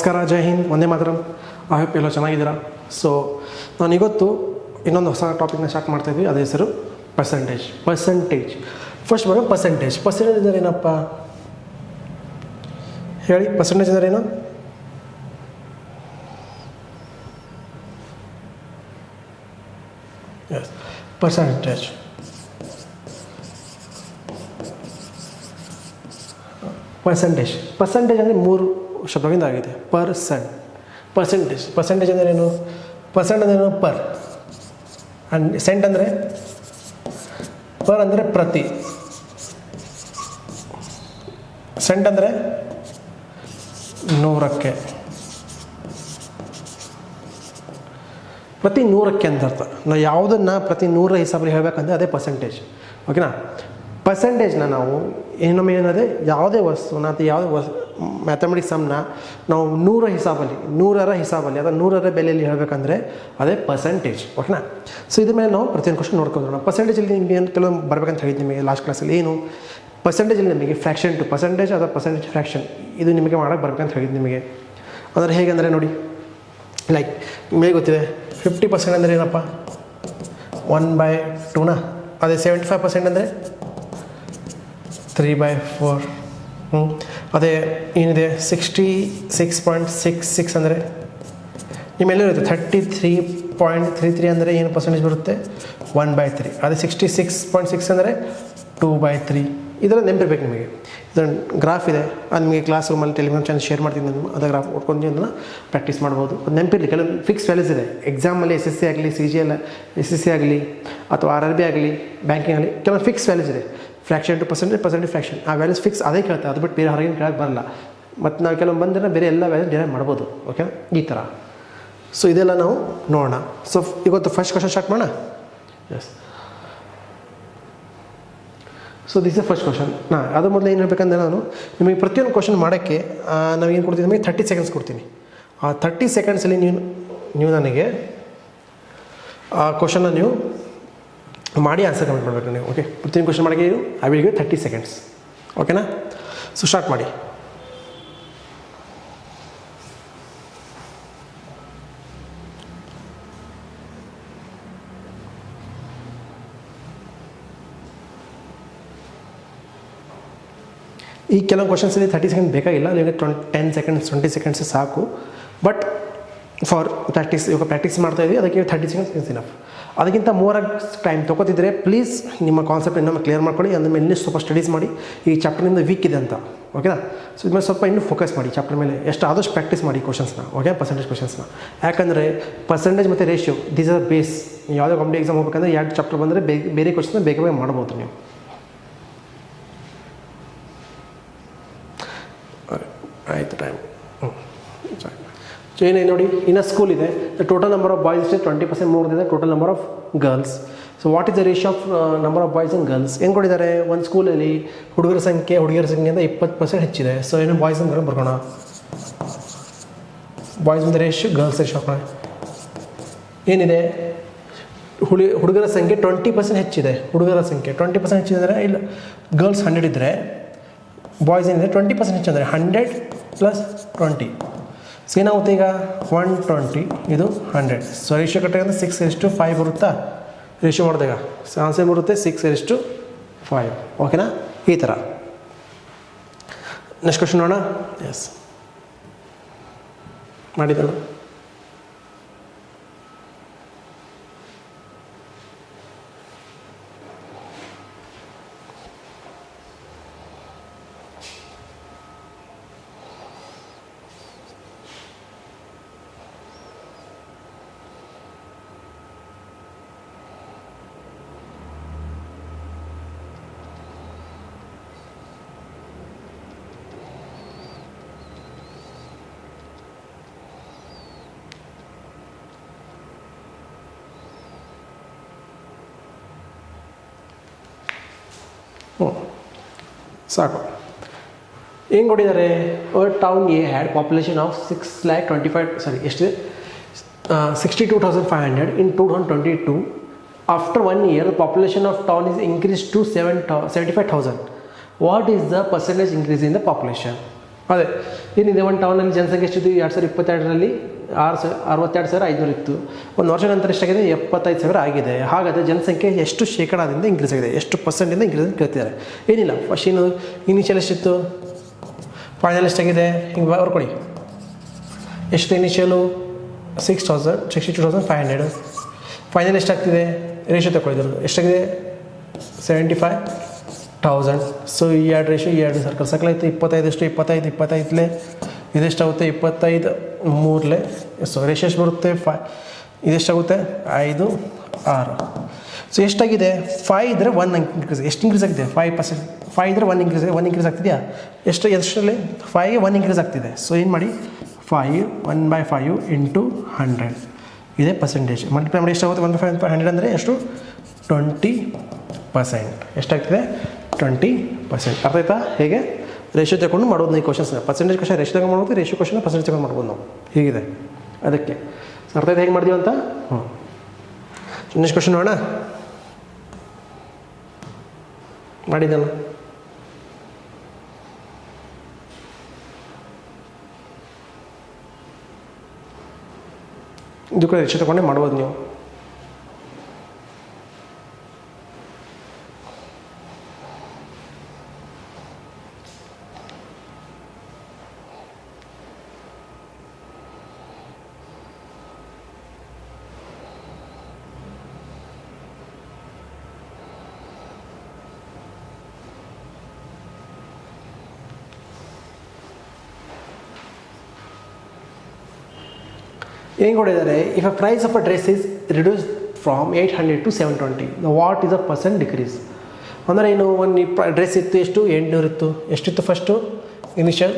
ನಮಸ್ಕಾರ, ಜೈ ಹಿಂದ್, ಒಂದೇ ಮಾತರಂ. I hope ಎಲ್ಲ ಚೆನ್ನಾಗಿದ್ದೀರಾ. ಸೊ ನಾನು ಇವತ್ತು ಇನ್ನೊಂದು ಹೊಸ ಟಾಪಿಕ್ನ ಸ್ಟಾರ್ಟ್ ಮಾಡ್ತಾಯಿದ್ವಿ. ಅದೇ ಹೆಸರು ಪರ್ಸೆಂಟೇಜ್. ಫಸ್ಟ್ ಬರೋ ಪರ್ಸೆಂಟೇಜ್ ಅಂದರೆ ಏನಪ್ಪ ಹೇಳಿ. ಪರ್ಸೆಂಟೇಜ್ ಅಂದರೆ ಏನು? ಎಸ್, ಪರ್ಸೆಂಟೇಜ್ ಅಂದರೆ ಮೂರು ಶಬ್ದಗಳಿಂದ ಆಗಿದೆ. ಪರ್ಸೆಂಟೇಜ್ ಅಂದರೆ ಏನು? ಪರ್ಸೆಂಟ್ ಅಂದರೆ ಏನು? ಪರ್. ಆ್ಯಂಡ್ ಸೆಂಟ್ ಅಂದರೆ ಪರ್ ಅಂದರೆ ಪ್ರತಿ. ಸೆಂಟ್ ಅಂದರೆ ನೂರಕ್ಕೆ, ಪ್ರತಿ ನೂರಕ್ಕೆ ಅಂತ ಅರ್ಥ. ನಾವು ಯಾವುದನ್ನು ಪ್ರತಿ 100 ಹಿಸಾಬಲ್ಲಿ ಹೇಳಬೇಕಂದ್ರೆ ಅದೇ ಪರ್ಸೆಂಟೇಜ್. ಓಕೆನಾ? ಪರ್ಸೆಂಟೇಜ್ನ ನಾವು ಇನ್ನೊಮ್ಮೆ ಏನದೆ, ಯಾವುದೇ ವಸ್ತುನ ಅಥವಾ ಯಾವುದೇ ಮ್ಯಾಥಮೆಟಿಕ್ಸ್ ಸಮ್ನ ನಾವು 100ರ ಹಿಸಾಬಲ್ಲಿ ಅಥವಾ 100ರ ಬೆಲೆಯಲ್ಲಿ ಹೇಳಬೇಕಂದ್ರೆ ಅದೇ ಪರ್ಸೆಂಟೇಜ್. ಓಕೆನಾ? ಸೊ ಇದ್ರ ಮೇಲೆ ನಾವು ಪ್ರತಿಯೊಂದು ಕ್ವಶನ್ ನೋಡ್ಕೊಂಡ್ರೋಣ. ಪರ್ಸೆಂಟೇಜಲ್ಲಿ ನಿಮಗೆ ಏನು ಕೆಲವು ಬರ್ಬೇಕಂತ ಹೇಳಿದ್ದು ನಿಮಗೆ ಲಾಸ್ಟ್ ಕ್ಲಾಸಲ್ಲಿ. ಏನು ಪರ್ಸೆಂಟೇಜಲ್ಲಿ ನಿಮಗೆ ಫ್ರ್ಯಾಕ್ಷನ್ ಟು ಪರ್ಸೆಂಟೇಜ್ ಅಥವಾ ಪರ್ಸೆಂಟೇಜ್ ಫ್ರ್ಯಾಕ್ಷನ್ ಇದು ನಿಮಗೆ ಮಾಡೋಕ್ಕೆ ಬರ್ಬೇಕಂತ ಹೇಳಿದ್ದು ನಿಮಗೆ. ಅಂದರೆ ಹೇಗೆಂದರೆ ನೋಡಿ, ಲೈಕ್ ನಿಮಗೆ ಗೊತ್ತಿದೆ 50% ಅಂದರೆ ಏನಪ್ಪ? 1/2ನ. ಅದೇ 75% ಅಂದರೆ 3/4. ಅದೇ ಏನಿದೆ 66.66 ಅಂದರೆ ನಿಮ್ಮೆಲ್ಲರೂ ಇರುತ್ತೆ 33.33 ಅಂದರೆ ಏನು ಪರ್ಸೆಂಟೇಜ್ ಬರುತ್ತೆ? 1/3. ಅದೇ 66.6 ಅಂದರೆ 2/3. ಇದೆಲ್ಲ ನೆನಪಿರ್ಬೇಕು ನಿಮಗೆ. ಇದೊಂದು ಗ್ರಾಫ್ ಇದೆ, ಅದು ನಿಮಗೆ ಕ್ಲಾಸ್ ರೂಮಲ್ಲಿ ಟೆಲಿಗ್ರಾಮ್ ಚಾನಲ್ ಶೇರ್ ಮಾಡ್ತೀನಿ ನಾನು. ಅದೇ ಗ್ರಾಫ್ ಓದ್ಕೊಂಡು ಅದನ್ನು ಪ್ರಾಕ್ಟೀಸ್ ಮಾಡ್ಬೋದು. ಅದು ನೆನಪಿರಲಿ. ಕೆಲವು ಫಿಕ್ಸ್ ವ್ಯಾಲ್ಯೂಸ್ ಇದೆ ಎಕ್ಸಾಮಲ್ಲಿ. SSC ಆಗಲಿ, CGL SSC ಆಗಲಿ ಅಥವಾ RRB ಆಗಲಿ, ಬ್ಯಾಂಕಿಂಗ್ ಆಗಲಿ, ಕೆಲವು ಫಿಕ್ಸ್ ವ್ಯಾಲ್ಯೂಸ್ ಇದೆ. ಫ್ರ್ಯಾಕ್ಷನ್ ಟು ಪರ್ಸೆಂಟೇಜ್ ಫ್ರ್ಯಾಕ್ಷನ್, ಆ ವ್ಯಾಲ್ಯೂಸ್ ಫಿಕ್ಸ್ ಅದೇ ಕೇಳ್ತಾರೆ. ಅದು ಬಿಟ್ಟು ಬೇರೆ ಹೊರಗಿನ ಕೇಳಕ್ಕೆ ಬರಲ್ಲ. ಮತ್ತು ನಾವು ಕೆಲವು ಬಂದರೆ ಬೇರೆ ಎಲ್ಲ ವ್ಯಾಲ್ಯೂಸ್ ಡಿರೈವ್ ಮಾಡ್ಬೋದು. ಓಕೆ, ಈ ಥರ. ಸೊ ಇದೆಲ್ಲ ನಾವು ನೋಡೋಣ. ಸೊ ಇವತ್ತು ಫಸ್ಟ್ ಕ್ವಶನ್ ಸ್ಟಾರ್ಟ್ ಮಾಡೋಣ. Yes, so this is first question. ಅದು ಮೊದಲು ಏನು ಹೇಳಬೇಕಂದ್ರೆ, ನಾನು ನಿಮಗೆ ಪ್ರತಿಯೊಂದು ಕ್ವಶನ್ ಮಾಡೋಕ್ಕೆ ನಾವು ಏನು ಕೊಡ್ತೀನಿ, ನಿಮಗೆ 30 ಸೆಕೆಂಡ್ಸ್ ಕೊಡ್ತೀನಿ. ಆ 30 ಸೆಕೆಂಡ್ಸಲ್ಲಿ ನೀವು ನನಗೆ ಆ ಕ್ವಶನ್ನ ನೀವು ಮಾಡಿ ಆನ್ಸರ್ ಕಮೆಂಟ್ ಮಾಡಬೇಕು ನೀವು. ಓಕೆ, ಪ್ರತಿಯೊಂದು ಕ್ವಶನ್ ಮಾಡೋಕ್ಕೆ ಐ ವಿಲ್ ಗಿವ್ 30 ಸೆಕೆಂಡ್ಸ್. ಓಕೆನಾ? ಸೊ ಸ್ಟಾರ್ಟ್ ಮಾಡಿ. ಈ ಕೆಲವು ಕ್ವಶನ್ಸಲ್ಲಿ 30 ಸೆಕೆಂಡ್ ಬೇಕಾಗಿಲ್ಲ. ನಿಮಗೆ 10 ಸೆಕೆಂಡ್ಸ್ 20 ಸೆಕೆಂಡ್ಸ್ ಸಾಕು. ಬಟ್ ಫಾರ್ ಪ್ರಾಕ್ಟೀಸ್, ಇವಾಗ ಪ್ರಾಕ್ಟೀಸ್ ಮಾಡ್ತಾಯಿದ್ವಿ, ಅದಕ್ಕೆ 30 ಸೆಕೆಂಡ್ಸ್ ಇಸ್ ಇನಫ್. ಅದಕ್ಕಿಂತ ಮೋರಾಗಿ ಟೈಮ್ ತೊಗೋತಿದ್ರೆ ಪ್ಲೀಸ್ ನಿಮ್ಮ ಕಾನ್ಸೆಪ್ಟ್ ಇನ್ನೊಮ್ಮೆ ಕ್ಲಿಯರ್ ಮಾಡ್ಕೊಳ್ಳಿ. ಅಂದ ಮೇಲೆ ಇನ್ನೂ ಸ್ವಲ್ಪ ಸ್ಟಡೀಸ್ ಮಾಡಿ. ಈ ಚಾಪ್ಟರ್ನಿಂದ ವೀಕ್ ಇದೆ ಅಂತ. ಓಕೆನಾ? ಸೊ ಇದ್ಮೇಲೆ ಸ್ವಲ್ಪ ಇನ್ನೂ ಫೋಕಸ್ ಮಾಡಿ ಚಾಪ್ಟರ್ ಮೇಲೆ. ಎಷ್ಟು ಆದಷ್ಟು ಪ್ರಾಕ್ಟೀಸ್ ಮಾಡಿ ಕ್ವಶನ್ಸ್ನ. Okay, percentage ಕ್ವಶನ್ಸ್ನ. ಯಾಕಂದರೆ ಪರ್ಸೆಂಟೇಜ್ ಮತ್ತು ರೇಷಿಯೋ ದೀಸ್ ಆರ್ ಬೇಸ್. ಯಾವುದೇ ಕಾಂಪಿಟೇಟಿವ್ ಎಕ್ಸಾಮ್ ಹೋಗ್ಬೇಕಂದ್ರೆ 2 ಚಾಪ್ಟರ್ ಬಂದರೆ ಬೇರೆ ಕ್ವಶನ್ಸ್ನ ಬೇಗ ಮಾಡ್ಬೋದು ನೀವು. ಆಯಿತು, ಟೈಮ್. ಸೊ ಏನೇನು ನೋಡಿ, ಇನ್ನು ಸ್ಕೂಲ್ ಇದೆ. The total number of boys is 20% more ಇದೆ total number of girls. So what is the ratio of number of boys and girls? ಏನು ಕೊಟ್ಟಿದ್ದಾರೆ? ಒಂದು ಸ್ಕೂಲಲ್ಲಿ ಹುಡುಗಿಯರ ಸಂಖ್ಯೆಯಿಂದ 20% ಹೆಚ್ಚಿದೆ. ಸೊ ಏನು ಬಾಯ್ಸ್ ಅಂತ ಬರ್ಕೋಣ. ಬಾಯ್ಸ್ ಇಂದ ರೇಷಿಯೋ, ಗರ್ಲ್ಸ್ ರೇಷಿಯೋ ಹಾಕೋಣ. ಏನಿದೆ? ಹುಡುಗರ ಸಂಖ್ಯೆ 20% ಹೆಚ್ಚಿದೆ. ಹುಡುಗರ ಸಂಖ್ಯೆ 20% ಹೆಚ್ಚಿದೆ. ಇಲ್ಲ, ಗರ್ಲ್ಸ್ 100 ಇದ್ದರೆ ಬಾಯ್ಸ್ ಏನಿದೆ 20% ಹೆಚ್ಚಂದರೆ 100 + 20. ಸೊ ಏನಾಗುತ್ತೆ ಈಗ? 120, ಇದು 100. ಸೊ ರೇಷಿಯೋ ಕಟ್ಟಿದ್ರೆ 6:5 ಬರುತ್ತಾ? ರೇಷಿಯೋ ಮಾಡಿದಾಗ ಆನ್ಸರ್ ಬರುತ್ತೆ 6:5. ಓಕೆನಾ? ಈ ಥರ. ನೆಕ್ಸ್ಟ್ ಕ್ವಶನ್ ನೋಡೋಣ. ಎಸ್, ಮಾಡಿದ್ದಲ್ಲ. ಸಾಕು. ಏನು ಕೊಟ್ಟಿದ್ದಾರೆ? Town A had population of 62,500 in 2022. After 1 year, the population of town is increased to 75,000. What is the percentage increase in the population? ಅದೇ ಏನಿದೆ ಒಂದು ಟೌನಲ್ಲಿ ಜನಸಂಖ್ಯೆ ಎಷ್ಟಿದ್ದು 2022ರಲ್ಲಿ 62,500 ಇತ್ತು. ಒಂದು ವರ್ಷ ನಂತರ ಎಷ್ಟಾಗಿದೆ 75,000 ಆಗಿದೆ. ಹಾಗಾದರೆ ಜನಸಂಖ್ಯೆ ಎಷ್ಟು ಶೇಕಡಾದಿಂದ ಇನ್ಕ್ರೀಸ್ ಆಗಿದೆ, ಎಷ್ಟು ಪರ್ಸೆಂಟಿಂದ ಇನ್ಕ್ರೀಸ್ ಅಂತ ಕೇಳ್ತಿದ್ದಾರೆ. ಏನಿಲ್ಲ ಫಸ್ಟ್ ಏನು ಇನಿಷಿಯಲ್ ಎಷ್ಟಿತ್ತು, ಫೈನಲ್ ಎಷ್ಟಾಗಿದೆ ಹಿಂಗೆ ಬರ್ಕೊಡಿ. ಎಷ್ಟು ಇನಿಷಿಯಲು 62,500, ಫೈನಲ್ ಎಷ್ಟಾಗ್ತಿದೆ ರೇಷಿಯೋ ತಗೊಳ್ಳಿದ್ರು ಎಷ್ಟಾಗಿದೆ 75,000. ಸೊ ಈ ಎರಡು ರೇಷಿಯೋ ಈ ಎರಡು ಸರ್ಕಲ್ ಆಯಿತು. 25 25 ಇದೆಷ್ಟಾಗುತ್ತೆ 25 3 ಸೊ ರೇಷಿಯೋ ಎಷ್ಟು ಬರುತ್ತೆ ಇದೆಷ್ಟಾಗುತ್ತೆ 5 6. ಸೊ ಎಷ್ಟಾಗಿದೆ 5 ಇದ್ದರೆ 1 ಇನ್ಕ್ರೀಸ್. ಎಷ್ಟು ಇನ್ಕ್ರೀಸ್ ಆಗಿದೆ 5%. 5 ಇದ್ದರೆ 1 ಇನ್ಕ್ರೀಸ್ 1 ಇನ್ಕ್ರೀಸ್ ಆಗ್ತಿದೆಯಾ ಎಷ್ಟರಲ್ಲಿ 5ಗೆ 1 ಇನ್ಕ್ರೀಸ್ ಆಗ್ತಿದೆ. ಸೊ ಏನು ಮಾಡಿ 5 1/5 ಇಂಟು 100 ಇದೇ ಪರ್ಸೆಂಟೇಜ್ ಮಲ್ಟಿಪ್ಲೈ ಮಾಡಿ ಎಷ್ಟಾಗುತ್ತೆ 1/5 ಅಂದರೆ ಎಷ್ಟು 20%. ಎಷ್ಟಾಗ್ತಿದೆ 20%. ಅರ್ಥ ಆಯ್ತಾ ಹೇಗೆ ರೇಷಿಯೋ ತಗೊಂಡು ಮಾಡೋದು ಈ ಕ್ವಶನ್ಸ್ ಪರ್ಸೆಂಟೇಜ್ ಕ್ವಶನ್ ರೇಷಿಯೋ ತಗೊಂಡು ಮಾಡ್ಬೋದು, ರೇಷಿಯೋ ಕ್ವಶನ್ ಪರ್ಸೆಂಟೇಜ್ ತಗೊಂಡು ಮಾಡ್ಬೋದು ನಾವು ಹೀಗಿದೆ ಅದಕ್ಕೆ. ಅರ್ಥ ಆಯ್ತು ಹೇಗೆ ಮಾಡಿದೀವಿ ಅಂತ. ನೆಕ್ಸ್ಟ್ ಕ್ವಶನ್ ನೋಡೋಣ. ಮಾಡಿದ್ದಲ್ಲ ಇದು ಕೂಡ ರೇಷಿಯೋ ತಗೊಂಡೇ ಮಾಡ್ಬೋದು ನೀವು. ಏನು ಕೊಟ್ಟಿದ್ದಾರೆ if a price of a dress is reduce from 800 to 720 what is a percent decrease. ಅಂದರೆ ಇನ್ನು ಒಂದು ಡ್ರೆಸ್ ಇತ್ತು ಎಷ್ಟು 800 ಇತ್ತು. ಎಷ್ಟಿತ್ತು ಫಸ್ಟು ಇನಿಷಿಯಲ್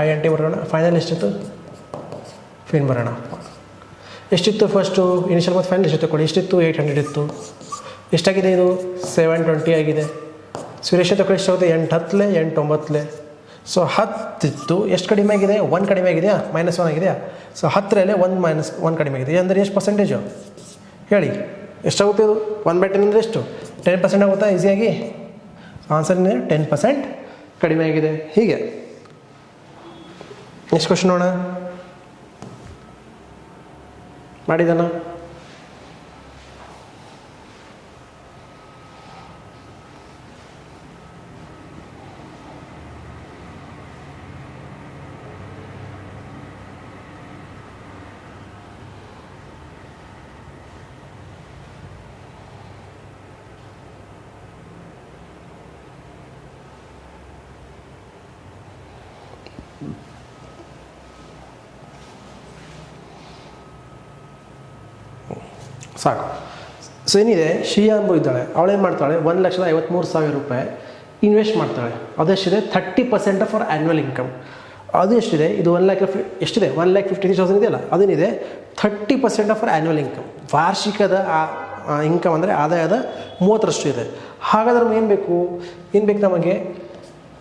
5 ಬರೋಣ. ಫೈನಲ್ ಎಷ್ಟಿತ್ತು ಫೈನ್ ಬರೋಣ. ಎಷ್ಟಿತ್ತು ಫಸ್ಟು ಇನಿಷಿಯಲ್ ಮತ್ತು ಫೈನಲ್ ಎಷ್ಟಿತ್ತು ಕೊಡಿ. ಎಷ್ಟಿತ್ತು 800 ಇತ್ತು. ಎಷ್ಟಾಗಿದೆ ಇದು 720 ಆಗಿದೆ. ಸುರೇಶ ತಗೊಳ್ಳಿ ಎಷ್ಟಾಗುತ್ತೆ 8 10 8 9. ಸೊ 10 ಇತ್ತು. ಎಷ್ಟು ಕಡಿಮೆ ಆಗಿದೆ 1 ಕಡಿಮೆ ಆಗಿದೆಯಾ -1 ಆಗಿದೆಯಾ. ಸೊ 10ರಲ್ಲೇ 1 ಕಡಿಮೆ ಆಗಿದೆ ಅಂದರೆ ಎಷ್ಟು ಪರ್ಸೆಂಟೇಜು ಹೇಳಿ ಎಷ್ಟಾಗುತ್ತೆ ಇದು 1/10 ಅಂದರೆ ಎಷ್ಟು 10% ಆಗುತ್ತಾ ಈಸಿಯಾಗಿ. ಆನ್ಸರ್ 10% ಕಡಿಮೆ ಆಗಿದೆ. ಹೀಗೆ ನೆಕ್ಸ್ಟ್ ಕ್ವಶನ್ ನೋಡೋಣ. ಮಾಡಿದಲ್ಲ ಸಾಕು. ಸೊ ಏನಿದೆ ಶ್ರೀಯಾ ಅಂಬು ಇದ್ದಾಳೆ, ಅವಳೇನು ಮಾಡ್ತಾಳೆ 1,53,000 ರೂಪಾಯಿ ಇನ್ವೆಸ್ಟ್ ಮಾಡ್ತಾಳೆ. ಅದೆಷ್ಟಿದೆ 30% ಆಫ್ ಅವರ್ ಆ್ಯನ್ಯುವಲ್ ಇನ್ಕಮ್. ಅದು ಎಷ್ಟಿದೆ ಇದು 1,00,000 ಎಷ್ಟಿದೆ 1,50,000 ಇದೆಯಲ್ಲ ಅದೇನಿದೆ 30% ಆಫ್ ಅವರ್ ಆ್ಯನ್ಯುವಲ್ ಇನ್ಕಮ್. ವಾರ್ಷಿಕದ ಇನ್ಕಮ್ ಅಂದರೆ ಆದಾಯದ 30% ಇದೆ. ಹಾಗಾದ್ರೆ ನಮ್ಗೆ ಏನು ಬೇಕು ನಮಗೆ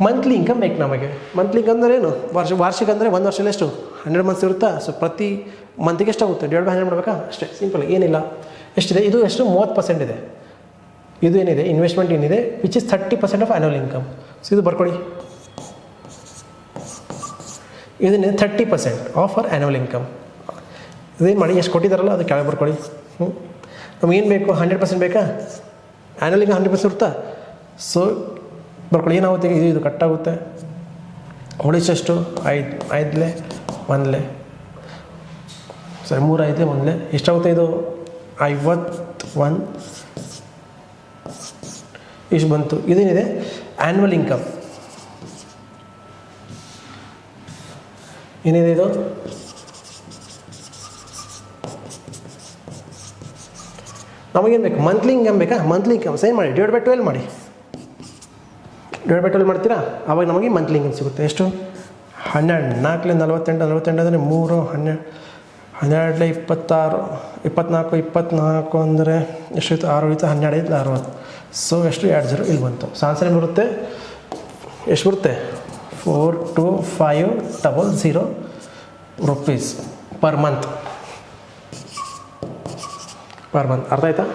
ಮಂತ್ಲಿ ಇನ್ಕಮ್ ಬೇಕು. ನಮಗೆ ಮಂತ್ಲಿ ಇನ್ಕಮ್ ಅಂದರೆ ಏನು ವಾರ್ಷಿಕ ಅಂದರೆ ಒಂದು ವರ್ಷದಲ್ಲಿ ಎಷ್ಟು 100 ಮಂತ್ಸ್ ಇರುತ್ತಾ. ಸೊ ಪ್ರತಿ ಮಂತಿಗೆ ಎಷ್ಟಾಗುತ್ತೆ ಡಿವೈಡ್ ಮಾಡಬೇಕಾ ಅಷ್ಟೇ ಸಿಂಪಲ್ ಏನಿಲ್ಲ. ಎಷ್ಟಿದೆ ಇದು ಎಷ್ಟು 30% ಇದೆ. ಇದು ಏನಿದೆ ಇನ್ವೆಸ್ಟ್ಮೆಂಟ್ ಏನಿದೆ which is 30% of annual income. So ಇದು ಬರ್ಕೊಳ್ಳಿ ಇದನ್ನೇ 30% ಆಫ್ ಅವರ್ ಆ್ಯನ್ಯುವಲ್ ಇನ್ಕಮ್. ಇದೇನು ಮಾಡಿ ಎಷ್ಟು ಕೊಟ್ಟಿದ್ದಾರಲ್ಲ ಅದು ಕೆಳಗೆ ಬರ್ಕೊಳ್ಳಿ. ನಮಗೇನು ಬೇಕು 100% ಬೇಕಾ ಆ್ಯನ್ಯುವಲ್ ಇನ್ಕಮ್ 100% ಇರುತ್ತಾ. ಸೊ ಬರ್ಕೊಳ್ಳಿ ಏನಾಗುತ್ತೆ ಇದು ಕಟ್ಟಾಗುತ್ತೆ. ಉಳಿಸಷ್ಟು 5 1 ಸರಿ 3 5 1 ಎಷ್ಟಾಗುತ್ತೆ ಇದು 51 ಇಷ್ಟು ಬಂತು. ಇದೇನಿದೆ ಆ್ಯನ್ಯುವಲ್ ಇನ್ಕಮ್ ಏನಿದೆ ಇದು ನಮಗೇನು ಬೇಕು ಮಂತ್ಲಿ ಇನ್ಕಮ್ ಬೇಕಾ. ಮಂತ್ಲಿ ಇನ್ಕಮ್ ಸೇಮ್ ಮಾಡಿ ಡಿವೈಡ್ ಬೈ 12 ಮಾಡ್ತೀರಾ ಆವಾಗ ನಮಗೆ ಮಂತ್ಲಿ ಇನ್ಕಮ್ ಸಿಗುತ್ತೆ. ಎಷ್ಟು 12 4 48 ಅಂದರೆ 3 12 12 26 24 24 ಅಂದರೆ ಎಷ್ಟಾಯಿತು 6 ಉಳಿತು 12 5 60. ಸೊ ಎಷ್ಟು 20 ಇಲ್ಲಿ ಬಂತು. ಸೊ ಆನ್ಸರ್ ಏನು ಬರುತ್ತೆ ಎಷ್ಟು ಬರುತ್ತೆ 42,500 ರೂಪೀಸ್ ಪರ್ ಮಂತ್. ಅರ್ಥ ಆಯ್ತಾ.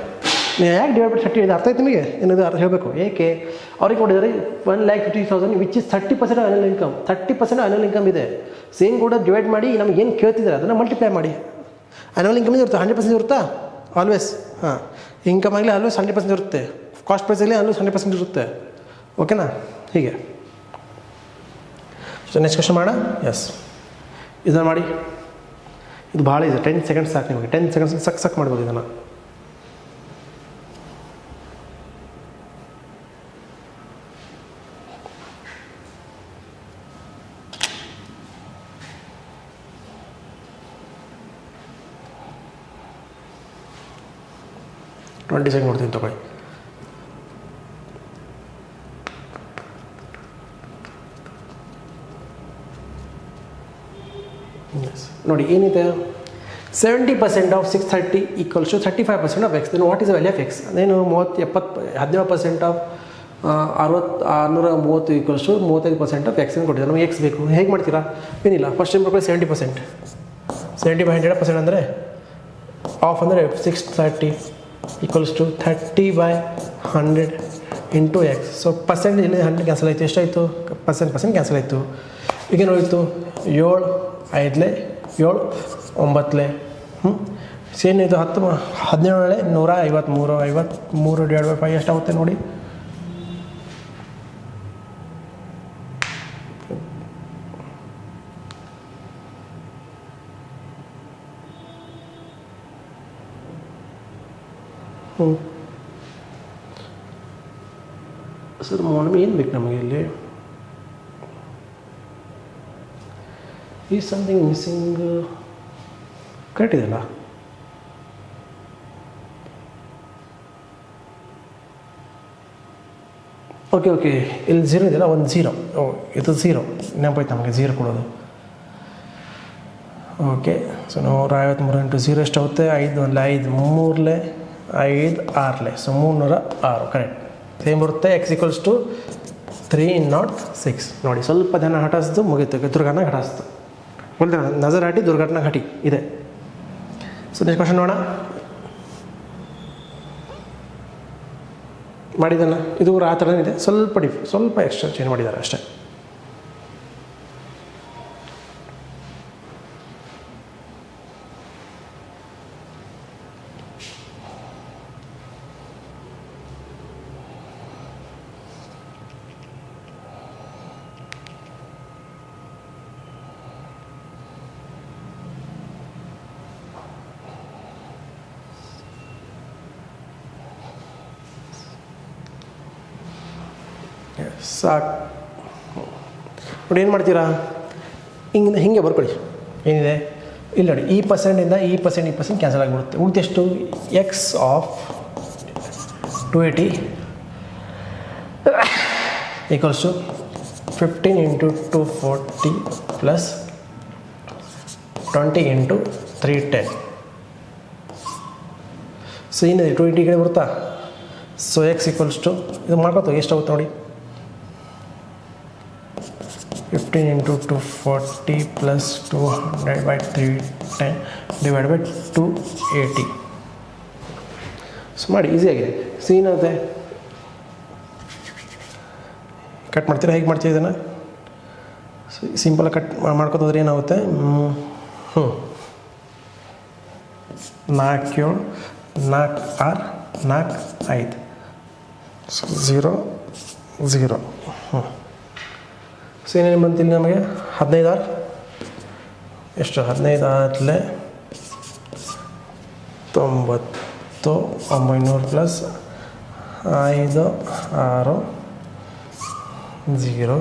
ನೀವು ಯಾಕೆ ಡಿವೈಡ್ ಬೈ 30 ಇದೆ ಅರ್ಥ ಆಯ್ತು ನಿಮಗೆ ಏನಿದೆ ಅರ್ಥ ಹೇಳಬೇಕು. ಏಕೆ ಅವ್ರಿಗೆ ಕೊಟ್ಟಿದ್ದಾರೆ 1,50,000 which is 30% annual income. 30% annual income ಇದೆ. ಸೇಮ್ ಕೂಡ ಡಿವೈಡ್ ಮಾಡಿ ನಮ್ಗೆ ಏನು ಕೇಳ್ತಿದ್ದಾರೆ ಅದನ್ನು ಮಲ್ಟಿಪ್ಲೈ ಮಾಡಿ. ಆ್ಯನುವಲ್ ಇನ್ಕಮ್ ಇರುತ್ತೆ 100% ಇರುತ್ತಾ ಆಲ್ವೇಸ್. ಹಾಂ, ಇನ್ಕಮ್ ಆಗಲಿ ಆಲ್ವೇಸ್ 100% ಇರುತ್ತೆ, ಕಾಸ್ಟ್ ಪ್ರೈಸ್ ಆಗಲಿ ಆಲ್ವೇಸ್ 100% ಇರುತ್ತೆ. ಓಕೆನಾ? ಹೀಗೆ. ಸೊ ನೆಕ್ಸ್ಟ್ ಕ್ವೆಶ್ಚನ್ ಮಾಡೋಣ. ಎಸ್, ಇದನ್ನು ಮಾಡಿ. ಇದು ಭಾಳ ಇದೆ, 10 ಸೆಕೆಂಡ್ಸ್ ಸಾಕು ನಿಮಗೆ. 10 ಸೆಕೆಂಡ್ಸ್ ಸಕ್ ಮಾಡ್ಬೋದು ಇದನ್ನು. ಟ್ವೆಂಟಿ ಸೆಕೆಂಡ್ ಕೊಡ್ತೀನಿ ತಗೊಳ್ಳಿ. ನೋಡಿ ಏನಿದೆ, 70% of 630 equals to 35% of x. Then what is the value of x? ಅದೇನು 17% of 630 equals to 35% of x ಅಂತ ಕೊಟ್ಟಿದ್ದಾರೆ. ನಮಗೆ ಎಕ್ಸ್ ಬೇಕು. ಹೇಗೆ ಮಾಡ್ತೀರಾ? ಏನಿಲ್ಲ, ಫಸ್ಟ್ ಟೈಮ್ ಬರ್ಕೊಳ್ಳಿ 70%. 70/100% ಅಂದರೆ ಆಫ್ ಅಂದರೆ 630 equals to 30/100 into x. So percent ಇಲ್ಲಿ 100 ಕ್ಯಾನ್ಸಲ್ ಆಯಿತು. ಎಷ್ಟಾಯಿತು? ಪರ್ಸೆಂಟ್ ಕ್ಯಾನ್ಸಲ್ ಆಯಿತು. ಈಗೇನು ಹೋಯಿತು? 7 5 7 9 ಸೇಮ್ ಇದು 10 17 153 ಡಿವೈಡ್ ಬೈ 5 ಎಷ್ಟಾಗುತ್ತೆ ನೋಡಿ. ಸರ್ ನಮಗೆ ಏನು ಬೇಕು? ನಮಗೆ ಇಲ್ಲಿ ಈ ಸಮಥಿಂಗ್ ಮಿಸ್ಸಿಂಗ್. ಕರೆಕ್ಟ್ ಇದೆಯಲ್ಲ? ಓಕೆ ಇಲ್ಲಿ 0 ಇದೆಯಲ್ಲ, ಒಂದು 0. ಇದು 0 ನೆನಪಾಯ್ತು ನಮಗೆ 0 ಕೊಡೋದು. ಓಕೆ, ಸೊ 153 ಇಂಟು 0 ಎಷ್ಟಾಗುತ್ತೆ? 5 1 5 3 5 6 ಸೊ 306. ಕರೆಕ್ಟ್. ಸೇಮ್ ಬರುತ್ತೆ. X equals to 306. ನೋಡಿ ಸ್ವಲ್ಪ ಜನ ಹಟಾಸ್ದು ಮುಗೀತು, ದುರ್ಘಟನೆ ಹಟಾಸ್ತು. बोलते नजर हाटी दुर्घटना घटी ಇದೆ. ಸೊ ನೆಕ್ಸ್ಟ್ ಕ್ವೆಶ್ಚನ್ ನೋಡೋಣ. ಮಾಡಿದ್ದಾನ ಇದು ಆ ಥರನೇ ಇದೆ, ಸ್ವಲ್ಪ ಎಕ್ಸ್ಟ್ರಾ ಚೇಂಜ್ ಮಾಡಿದ್ದಾರೆ ಅಷ್ಟೇ. ಸಾಕು ನೋಡಿ. ಏನು ಮಾಡ್ತೀರಾ? ಹಿಂಗೆ ಬರ್ಕೊಳ್ಳಿ. ಏನಿದೆ ಇಲ್ಲಿ ನೋಡಿ, ಈ ಪರ್ಸೆಂಟಿಂದ ಈ ಪರ್ಸೆಂಟ್ ಕ್ಯಾನ್ಸಲ್ ಆಗಿಬಿಡುತ್ತೆ. ಉಳಿದೆಷ್ಟು? X of 280 equals to 15 into 240 plus 20 into 310. So ಏನಿದೆ 280 ಕಡೆ ಬರುತ್ತಾ? ಸೊ ಎಕ್ಸ್ ಈಕ್ವಲ್ಸ್ ಟು ಇದು ಮಾಡ್ಕೊತ ಎಷ್ಟಾಗುತ್ತೆ ನೋಡಿ, 15 into 240 plus 200/310 divide by 280. So ಮಾಡಿ, ಈಸಿಯಾಗಿದೆ. ಸೊ ಏನಾಗುತ್ತೆ? ಕಟ್ ಮಾಡ್ತೀರಾ? ಹೇಗೆ ಮಾಡ್ತೀವಿ ಇದನ್ನು? ಸಿಂಪಲಾಗಿ ಕಟ್ ಮಾಡ್ಕೋತೋದ್ರೆ ಏನಾಗುತ್ತೆ? 4 7 4 6 4 5 ಸೊ 0 0. ಸೊ ಏನೇನು ಬಂತಿಲ್ಲ ನಮಗೆ? 15 6 ಎಷ್ಟು? 15 6 90 900 ಪ್ಲಸ್ 5 6 0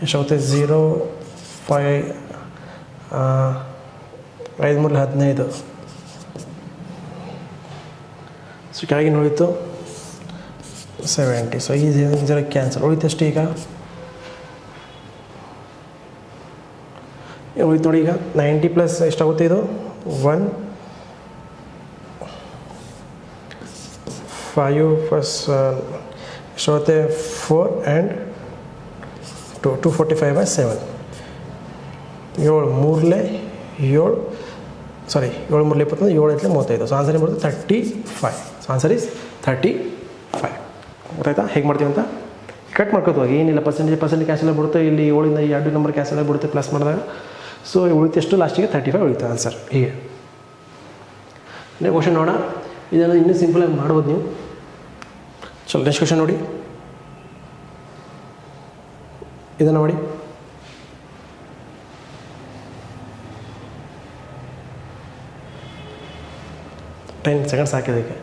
ಎಷ್ಟಾಗುತ್ತೆ? 0 5 5 3 15. ಸೊ ಕೆಳಗೆ ನೋಡಿತ್ತು 70. ಸೊ ಈಸಿಯಾಗಿ ಕ್ಯಾನ್ಸಲ್. ಉಳಿತಷ್ಟು ಈಗ ಉಳಿತು ನೋಡಿ. ಈಗ 90 ಪ್ಲಸ್ ಎಷ್ಟಾಗುತ್ತೆ? ಇದು 1 5 ಪ್ಲಸ್ ಎಷ್ಟಾಗುತ್ತೆ? 4 ಆ್ಯಂಡ್ 2 245/7 7 3 7 ಸಾರಿ 7 3 21 7 8 35. ಸೊ ಆನ್ಸರ್ ಏನು ಬರುತ್ತೆ 35. So answer is 35. ಗೊತ್ತಾಯ್ತಾ ಹೇಗೆ ಮಾಡ್ತೀವಿ ಅಂತ? ಕಟ್ ಮಾಡ್ಕೋತೀವಿ, ಏನಿಲ್ಲ ಪರ್ಸೆಂಟೇಜ್ ಕ್ಯಾನ್ಸಲ್ ಆಗಿಬಿಡುತ್ತೆ. ಇಲ್ಲಿ 7ಇಂದ 2 ನಂಬರ್ ಕ್ಯಾನ್ಸಲ್ ಆಗಿಬಿಡುತ್ತೆ ಪ್ಲಸ್ ಮಾಡಿದಾಗ. ಸೊ ಉಳಿತೆಷ್ಟು ಲಾಸ್ಟಿಗೆ 35 ಉಳಿತು ಆನ್ಸರ್. ಹೀಗೆ ಕ್ವಶನ್ ನೋಡೋಣ. ಇದನ್ನು ಇನ್ನೂ ಸಿಂಪಲಾಗಿ ಮಾಡ್ಬೋದು ನೀವು. ಚಲೋ ನೆಕ್ಸ್ಟ್ ಕ್ವಶನ್ ನೋಡಿ, ಇದನ್ನು ಮಾಡಿ. ಟೆನ್ ಸೆಕೆಂಡ್ಸ್ ಹಾಕಿದ್ದಕ್ಕೆ.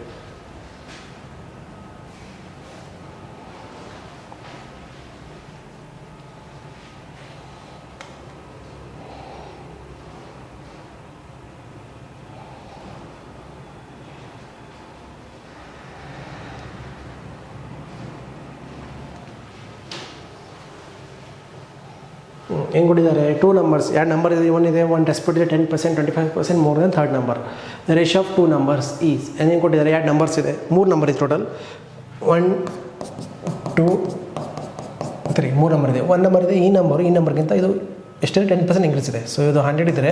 ಹೆಂಗೆ ಕೊಟ್ಟಿದ್ದಾರೆ? 2 ನಂಬರ್ಸ್, 2 ನಂಬರ್ ಇದೆ, ಒನ್ ರೆಸ್ಪೆಕ್ಟ್ ಇದೆ 10%, 25% more than third number. The ratio of 2 numbers is. ಹೆಂಗೆ ಕೊಟ್ಟಿದ್ದಾರೆ? 2 ನಂಬರ್ಸ್ ಇದೆ, 3 ನಂಬರ್ ಇದೆ ಟೋಟಲ್. 1 2 3 3 ನಂಬರ್ ಇದೆ. 1 ನಂಬರ್ ಇದೆ, ಈ ನಂಬರ್ಗಿಂತ ಇದು ಎಷ್ಟಿದೆ? 10% ಇನ್ಕ್ರೀಸ್ ಇದೆ. ಸೊ ಇದು 100 ಇದ್ದರೆ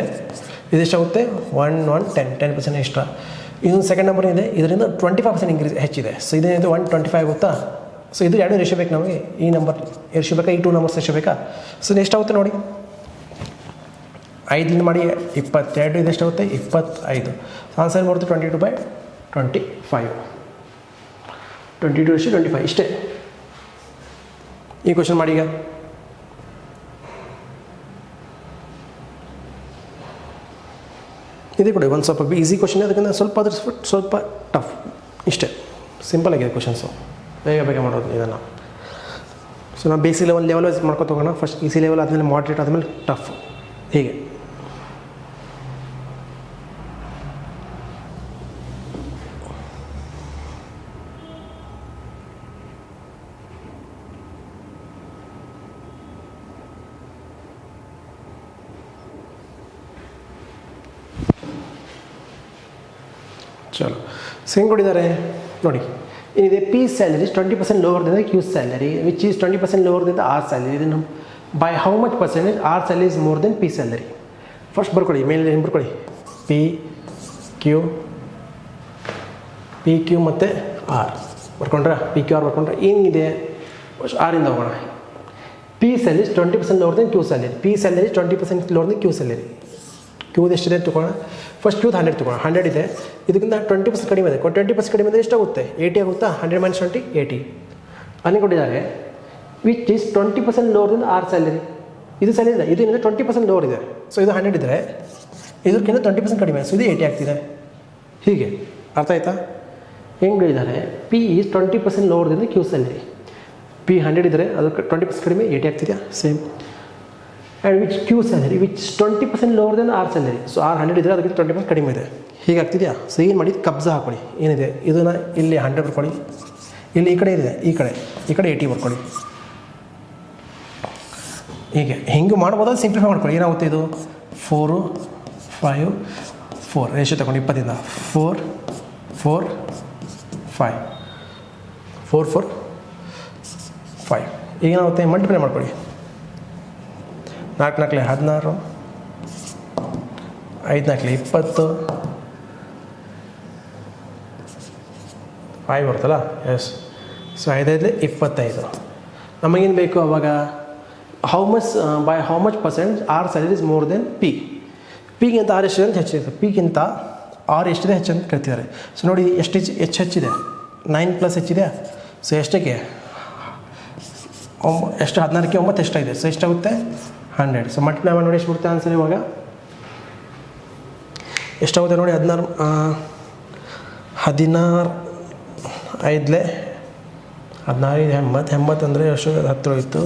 ಇದೆಷ್ಟಾಗುತ್ತೆ? 1 1 10% ಎಕ್ಸ್ಟ್ರಾ. ಇನ್ನೊಂದು ಸೆಕೆಂಡ್ ನಂಬರ್ ಇದೆ, ಇದರಿಂದ 25% ಇನ್ಕ್ರೀಸ್ ಹೆಚ್ಚಿದೆ. ಸೊ ಇದೇನಿದೆ 125 ಗೊತ್ತಾ? ಸೊ ಇದು 2 ರೇಷಿಯೋ ಬೇಕು ನಮಗೆ. ಈ ನಂಬರ್ ರೇಷಿಯೋ ಬೇಕಾ, ಈ 2 ನಂಬರ್ಸ್ ರೇಷಿಯೋ ಬೇಕಾ? ಸೊ ಎಷ್ಟಾಗುತ್ತೆ ನೋಡಿ, 5 ಮಾಡಿ 22, ಇದೆಷ್ಟಾಗುತ್ತೆ? 25. ಆನ್ಸರ್ ಬರುತ್ತೆ 22/25. 22:25 ಇಷ್ಟೇ. ಈ ಕ್ವಶನ್ ಮಾಡಿ ಈಗ. ಇದೆ ಕೊಡಿ, ಒಂದು ಸ್ವಲ್ಪ ಈಸಿ ಕ್ವಶನ್, ಅದಕ್ಕಿಂತ ಸ್ವಲ್ಪ ಟಫ್. ಇಷ್ಟೇ, ಸಿಂಪಲ್ ಆಗಿದೆ ಕ್ವಶನ್ಸು, ಬೇಗ ಮಾಡೋದು ಇದನ್ನು. ಸೊ ನಾವು ಬೇಸಿಕ್ ಲೆವೆಲ್ ವೈಸ್ ಮಾಡ್ಕೊತ ಹೋಗೋಣ. ಫಸ್ಟ್ ಈಸಿ ಲೆವೆಲ್ ಆದಮೇಲೆ ಮಾಡ್ರೇಟ್, ಆದಮೇಲೆ ಟಫ್, ಹೀಗೆ. ಚಲೋ ಹೆಂಗೆ ಕೊಟ್ಟಿದ್ದಾರೆ ನೋಡಿ. ಏನಿದೆ? P salary 20% lower than the Q salary which is 20% lower than the R salary. ಇದನ್ನು by how much percentage R salary is more than P salary? First ಬರ್ಕೊಳ್ಳಿ, ಮೇಲೆ ಏನು ಬರ್ಕೊಳ್ಳಿ? ಪಿ ಕ್ಯೂ ಮತ್ತು ಆರ್ ಬರ್ಕೊಂಡ್ರೆ, ಪಿ ಕ್ಯೂ ಆರ್ ಬರ್ಕೊಂಡ್ರೆ ಏನಿದೆ? ಆರಿಂದ ಹೋಗೋಣ. P salary 20% lower than Q salary. P salary 20% lower than Q salary. ಕ್ಯೂದು ಎಷ್ಟಿದೆ ತೊಗೊಳ್ಳೋಣ. ಫಸ್ಟ್ ಕ್ಯೂದು 100 ತೊಗೊಳ್ಳೋಣ. 100 ಇದೆ, ಇದಕ್ಕಿಂತ 20% ಕಡಿಮೆ ಇದೆ. 20% ಕಡಿಮೆ ಅಂದರೆ ಎಷ್ಟಾಗುತ್ತೆ? 80 ಆಗುತ್ತಾ? 100 - 20 80. ಅಲ್ಲಿ ಕೊಟ್ಟಿದ್ದಾರೆ which is 20% lower then R salary. ಇದು ಸ್ಯಾಲರಿ ಇದೆ, ಇದು 20% ಲೋವರ್ ಇದೆ. ಸೊ ಇದು 100 ಇದ್ದರೆ ಇದಕ್ಕಿಂತ 20% ಕಡಿಮೆ, ಸೊ ಇದು 80 ಆಗ್ತಿದೆ. ಹೀಗೆ ಅರ್ಥ ಆಯ್ತಾ? ಹೆಂಗೆ ಇದ್ದಾರೆ? P is 20% lower than Q salary. P 100 ಇದ್ದರೆ ಅದಕ್ಕೆ 20% ಕಡಿಮೆ 80 ಆಗ್ತಿದೆಯಾ? Same. And which Q salary which 20% lower then R salary. So R 100 ಇದ್ದರೆ ಅದಕ್ಕೆ 20% ಕಡಿಮೆ ಇದೆ. ಹೀಗಾಗ್ತಿದೆಯಾ? ಸೊ ಏನು ಮಾಡಿ ಕಬ್ಜಾ ಹಾಕೊಳ್ಳಿ. ಏನಿದೆ ಇದನ್ನು ಇಲ್ಲಿ 100 ಬರ್ಕೊಳ್ಳಿ, ಇಲ್ಲಿ ಈ ಕಡೆ ಇದೆ, ಈ ಕಡೆ 80 ಬರ್ಕೊಳ್ಳಿ. ಹೀಗೆ ಹಿಂಗೆ ಮಾಡ್ಬೋದು. ಸಿಂಪ್ಲಿಫೈ ಮಾಡ್ಕೊಳ್ಳಿ. ಏನಾಗುತ್ತೆ ಇದು? 4 5 4 ರೇಷಿಯೋ ತಗೊಂಡು 20ಇಂದ 4 4 5 4 4 5. ಈಗೇನಾಗುತ್ತೆ? ಮಲ್ಟಿಪ್ಲೈ ಮಾಡ್ಕೊಳ್ಳಿ. 4 4 16 5 4 20 5 ಬರುತ್ತಲ್ಲ? ಎಸ್. ಸೊ 5 5 25. ನಮಗೇನು ಬೇಕು ಅವಾಗ? By how much percent R salary is more than P. ಪಿಗಿಂತ ಆರ್ ಎಷ್ಟಿದೆ ಅಂತ ಹೆಚ್ಚಿದೆ, ಪಿಗಿಂತ ಆರ್ ಎಷ್ಟಿದೆ ಹೆಚ್ಚು ಅಂತ ಕೇಳ್ತಿದ್ದಾರೆ. ಸೊ ನೋಡಿ ಹೆಚ್ಚಿದೆ, 9+ ಹೆಚ್ಚಿದೆ. ಸೊ ಎಷ್ಟಕ್ಕೆ? ಎಷ್ಟು? 16ಕ್ಕೆ 9 ಎಷ್ಟಾಗಿದೆ? ಸೊ ಎಷ್ಟಾಗುತ್ತೆ? 100. ಸೊ ಮಲ್ಟಿಪ್ಲೈ ಮಾಡಿ ನೋಡಿ ಎಷ್ಟು ಬರುತ್ತೆ ಆನ್ಸರ್. ಇವಾಗ ಎಷ್ಟಾಗುತ್ತೆ ನೋಡಿ? 16 5 80 80 ಅಂದರೆ ಎಷ್ಟು? 10 ಹೋಯಿತು.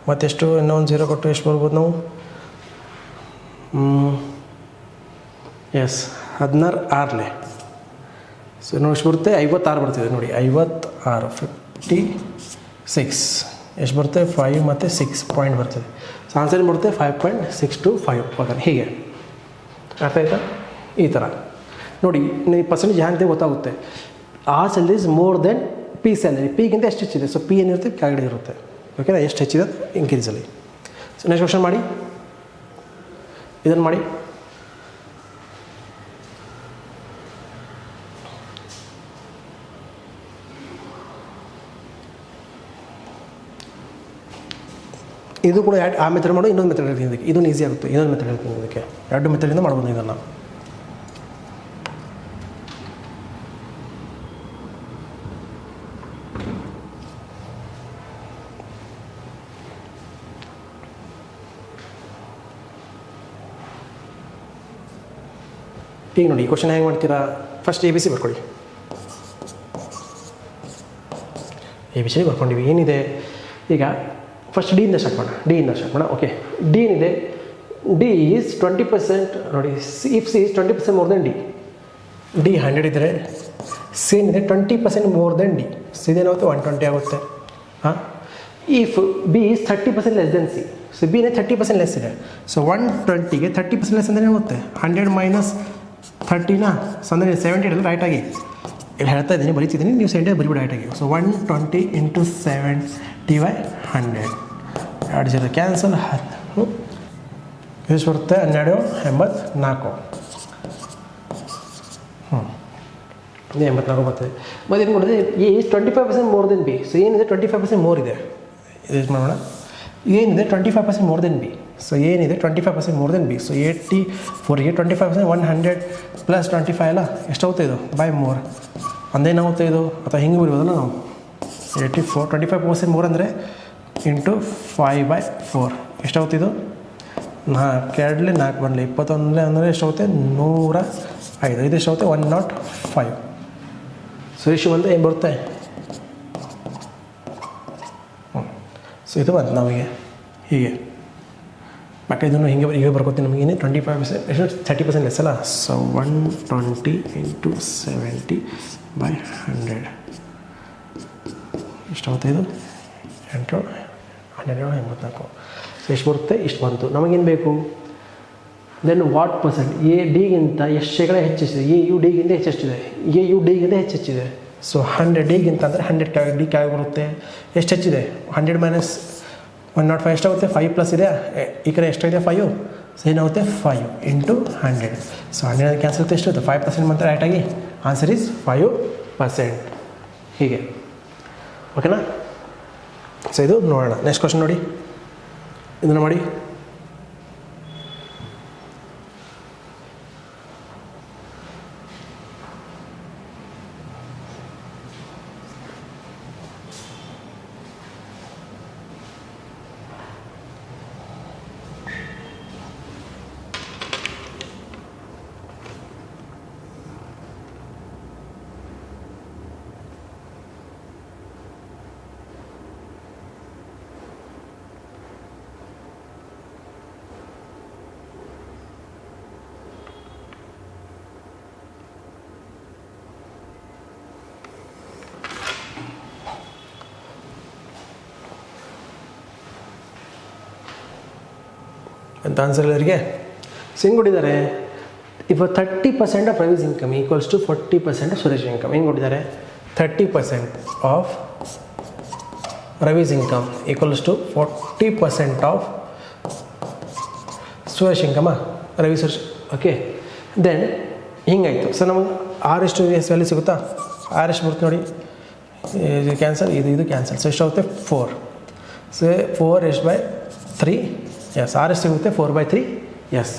ಮತ್ತೆಷ್ಟು? ಇನ್ನೊಂದು 0 ಕೊಟ್ಟು ಎಷ್ಟು ಬರ್ಬೋದು ನಾವು? ಎಸ್ 16 6 ಸೊ ನೋಡಿ ಎಷ್ಟು ಬರುತ್ತೆ? 56 ಬರ್ತಿದೆ ನೋಡಿ. 56 56 ಎಷ್ಟು ಬರುತ್ತೆ? 5 ಮತ್ತು 6 ಪಾಯಿಂಟ್ ಬರ್ತದೆ. ಸೊ ಆನ್ಸರ್ ಬರುತ್ತೆ 5.625 ಓಕೆ. ಹೀಗೆ ಅರ್ಥ ಆಯ್ತಾ? ಈ ಥರ ನೋಡಿ, ನೀವು ಪರ್ಸೆಂಟೇಜ್ ಹ್ಯಾಂಗೆ ಗೊತ್ತಾಗುತ್ತೆ. R salary is more than P salary. ಪಿಗಿಂತ ಎಷ್ಟು ಹೆಚ್ಚಿದೆ? ಸೊ ಪಿ ಏನಿರುತ್ತೆ? ಕೆಳಗಡೆ ಇರುತ್ತೆ. ಓಕೆನಾ? ಎಷ್ಟು ಹೆಚ್ಚಿದೆ ಇನ್ಕ್ರೀಸಲ್ಲಿ. ಸೊ ನೆಕ್ಸ್ಟ್ ಕ್ವಶನ್ ಮಾಡಿ, ಇದನ್ನು ಮಾಡಿ. ಇದು ಕೂಡ ಆ ಮೆಥಡ್ ಮಾಡೋ ಇನ್ನೊಂದು ಮೆಥಡ್ ಹೇಳ್ತೀನಿ ಇದಕ್ಕೆ, ಇದೊಂದು ಈಸಿ ಆಗುತ್ತೆ. ಇನ್ನೊಂದು ಮೆಥಡ್ ಹೇಳ್ತೀನಿ ಇದಕ್ಕೆ, 2 ಮೆಥಡಿಂದ ಮಾಡ್ಬೋದು ಇದನ್ನು. ಈಗ ನೋಡಿ ಕ್ವಶನ್ ಹೆಂಗೆ ಮಾಡ್ತೀರಾ, ಫಸ್ಟ್ ABC ಬರ್ಕೊಳ್ಳಿ. ABC ಬರ್ಕೊಂಡಿವಿ. ಏನಿದೆ ಈಗ ಫಸ್ಟ್ ಡಿಯಿಂದ ಸ್ಟಾರ್ಟ್ ಮಾಡೋಣ. ಓಕೆ, ಡಿ ಏನಿದೆ, ಡಿ ಈಸ್ 20%. ನೋಡಿ, if C is 20% more than D, D 100 ಇದ್ದರೆ ಸಿ ಏನಿದೆ 20% ಮೋರ್ ದೆನ್ ಡಿ, ಸಿ ಇದೇನಾಗುತ್ತೆ 120 ಆಗುತ್ತೆ. ಹಾಂ, if B is 30% less than C, so ಬಿನೇ 30% ಲೆಸ್ ಇದೆ. ಸೊ 120ಗೆ 30% ಲೆಸ್ ಅಂದರೆ ಏನಾಗುತ್ತೆ 100 ಮೈನಸ್ 30ನಾ, ಸೊ ಅಂದರೆ 70 ಇಡಲ್ಲ ರೈಟಾಗಿ ಇಲ್ಲಿ ಹೇಳ್ತಾ ಇದ್ದೀನಿ, ಬರೀತಿದ್ದೀನಿ, ನೀವು 70 ಬರಿಬಿಡಿ ರೈಟಾಗಿ. So 120 into 70/100, 2 0 cancel. ಎಷ್ಟು ಬರುತ್ತೆ 1284. 84 ಬರ್ತದೆ. ಮತ್ತು ಏನು ಮಾಡಿದೆ, A is 25% more than B, so ಏನಿದೆ 25% ಮೋರ್ ಇದೆ. ಇದು ಮಾಡೋಣ, ಏನಿದೆ 25% ಮೋರ್ ದೆನ್ ಬಿ, ಸೊ ಏನಿದೆ 25% ಮೋರ್ ದೆನ್ ಬಿ. ಸೊ 84ಗೆ 25% 100 ಪ್ಲಸ್ 25 ಅಲ್ಲ, ಎಷ್ಟಾಗುತ್ತೆ ಇದು ಬೈ ಮೋರ್ ಅಂದೇನಾಗುತ್ತೆ ಇದು, ಅಥವಾ ಹಿಂಗೆ ಬರೀಬೋದಲ್ಲ ನಾವು. 84 25% ಮೋರ್ ಅಂದರೆ ಇಂಟು 5/4 ಎಷ್ಟಾಗುತ್ತೆ ಇದು, 4 4 ಬರಲಿ 21 ಅಂದರೆ ಎಷ್ಟಾಗುತ್ತೆ 105. ಇದು ಎಷ್ಟಾಗುತ್ತೆ 105. ಸೊ ರೇಷಿಯೋ ಒಂದು ಏನು ಬರುತ್ತೆ. ಸೊ ಇದು ಬಂತು ನಮಗೆ ಹೀಗೆ. ಮತ್ತೆ ಇದನ್ನು ಹೀಗೆ ಬರ್ಕೋತೀನಿ. ನಮಗೇನೆ 25% ಎಷ್ಟು 30% ಲೆಸ್ ಅಲ್ಲ. ಸೊ 120 ಇಂಟು 70/100 ಎಷ್ಟಾಗುತ್ತೆ ಇದು 1284. ಸೊ ಎಷ್ಟು ಬರುತ್ತೆ, ಇಷ್ಟು ಬಂತು. ನಮಗೇನು ಬೇಕು, ದೆನ್ ವಾಟ್ ಪರ್ಸೆಂಟ್ ಎ ಡಿಗಿಂತ ಎಷ್ಟು ಶೇಕಡ ಹೆಚ್ಚಿಸಿದೆ, ಎ ಯು ಡಿಗಿಂತ ಹೆಚ್ಚೆಷ್ಟಿದೆ, ಎ ಯು ಡಿಗಿಂತ ಹೆಚ್ಚಿದೆ. ಸೊ 100 ಡಿಗಿಂತ ಅಂದರೆ 100 ಡಿ ಕೆಳಗೆ ಬರುತ್ತೆ. ಎಷ್ಟು ಹೆಚ್ಚಿದೆ 100 ಮೈನಸ್ 105 ಎಷ್ಟಾಗುತ್ತೆ 5 ಪ್ಲಸ್ ಇದೆ, ಈ ಕಡೆ ಎಷ್ಟಾಗಿದೆ 5, ಸೊ ಏನಾಗುತ್ತೆ 5 ಇಂಟು 100. ಸೊ 100 ಕ್ಯಾನ್ಸಲ್ ಆಗುತ್ತೆ, ಎಷ್ಟು 5% ಮಾತ್ರ ರೈಟಾಗಿ ಆನ್ಸರ್ ಈಸ್ 5%. ಹೀಗೆ ಓಕೆನಾ. ಸೊ ಇದು ನೋಡೋಣ. ನೆಕ್ಸ್ಟ್ ಕ್ವಶನ್ ನೋಡಿ, ಇದನ್ನು ಮಾಡಿ. ಅಂತ ಆನ್ಸರ್ ಎಲ್ಲರಿಗೆ ಹೆಂಗೆ ಕೊಟ್ಟಿದ್ದಾರೆ, if 30% of Ravi's income equals to 40% of Suresh income. ಹೆಂಗೆ ಕೊಟ್ಟಿದ್ದಾರೆ, 30% of Ravi's income equals to 40% of Suresh income, Ravi Suresh. Okay, then ಹಿಂಗಾಯಿತು. ಸೊ ನಮಗೆ ಎಷ್ಟು ವ್ಯಾಲ್ಯೂ ಸಿಗುತ್ತಾ, ಎಷ್ಟು ಬರುತ್ತೆ ನೋಡಿ, ಇದು ಕ್ಯಾನ್ಸಲ್, ಇದು ಕ್ಯಾನ್ಸಲ್. ಸೊ ಎಷ್ಟಾಗುತ್ತೆ 4. So 4/3 S. ಎಷ್ಟು ಸಿಗುತ್ತೆ 4/3 ಎಸ್.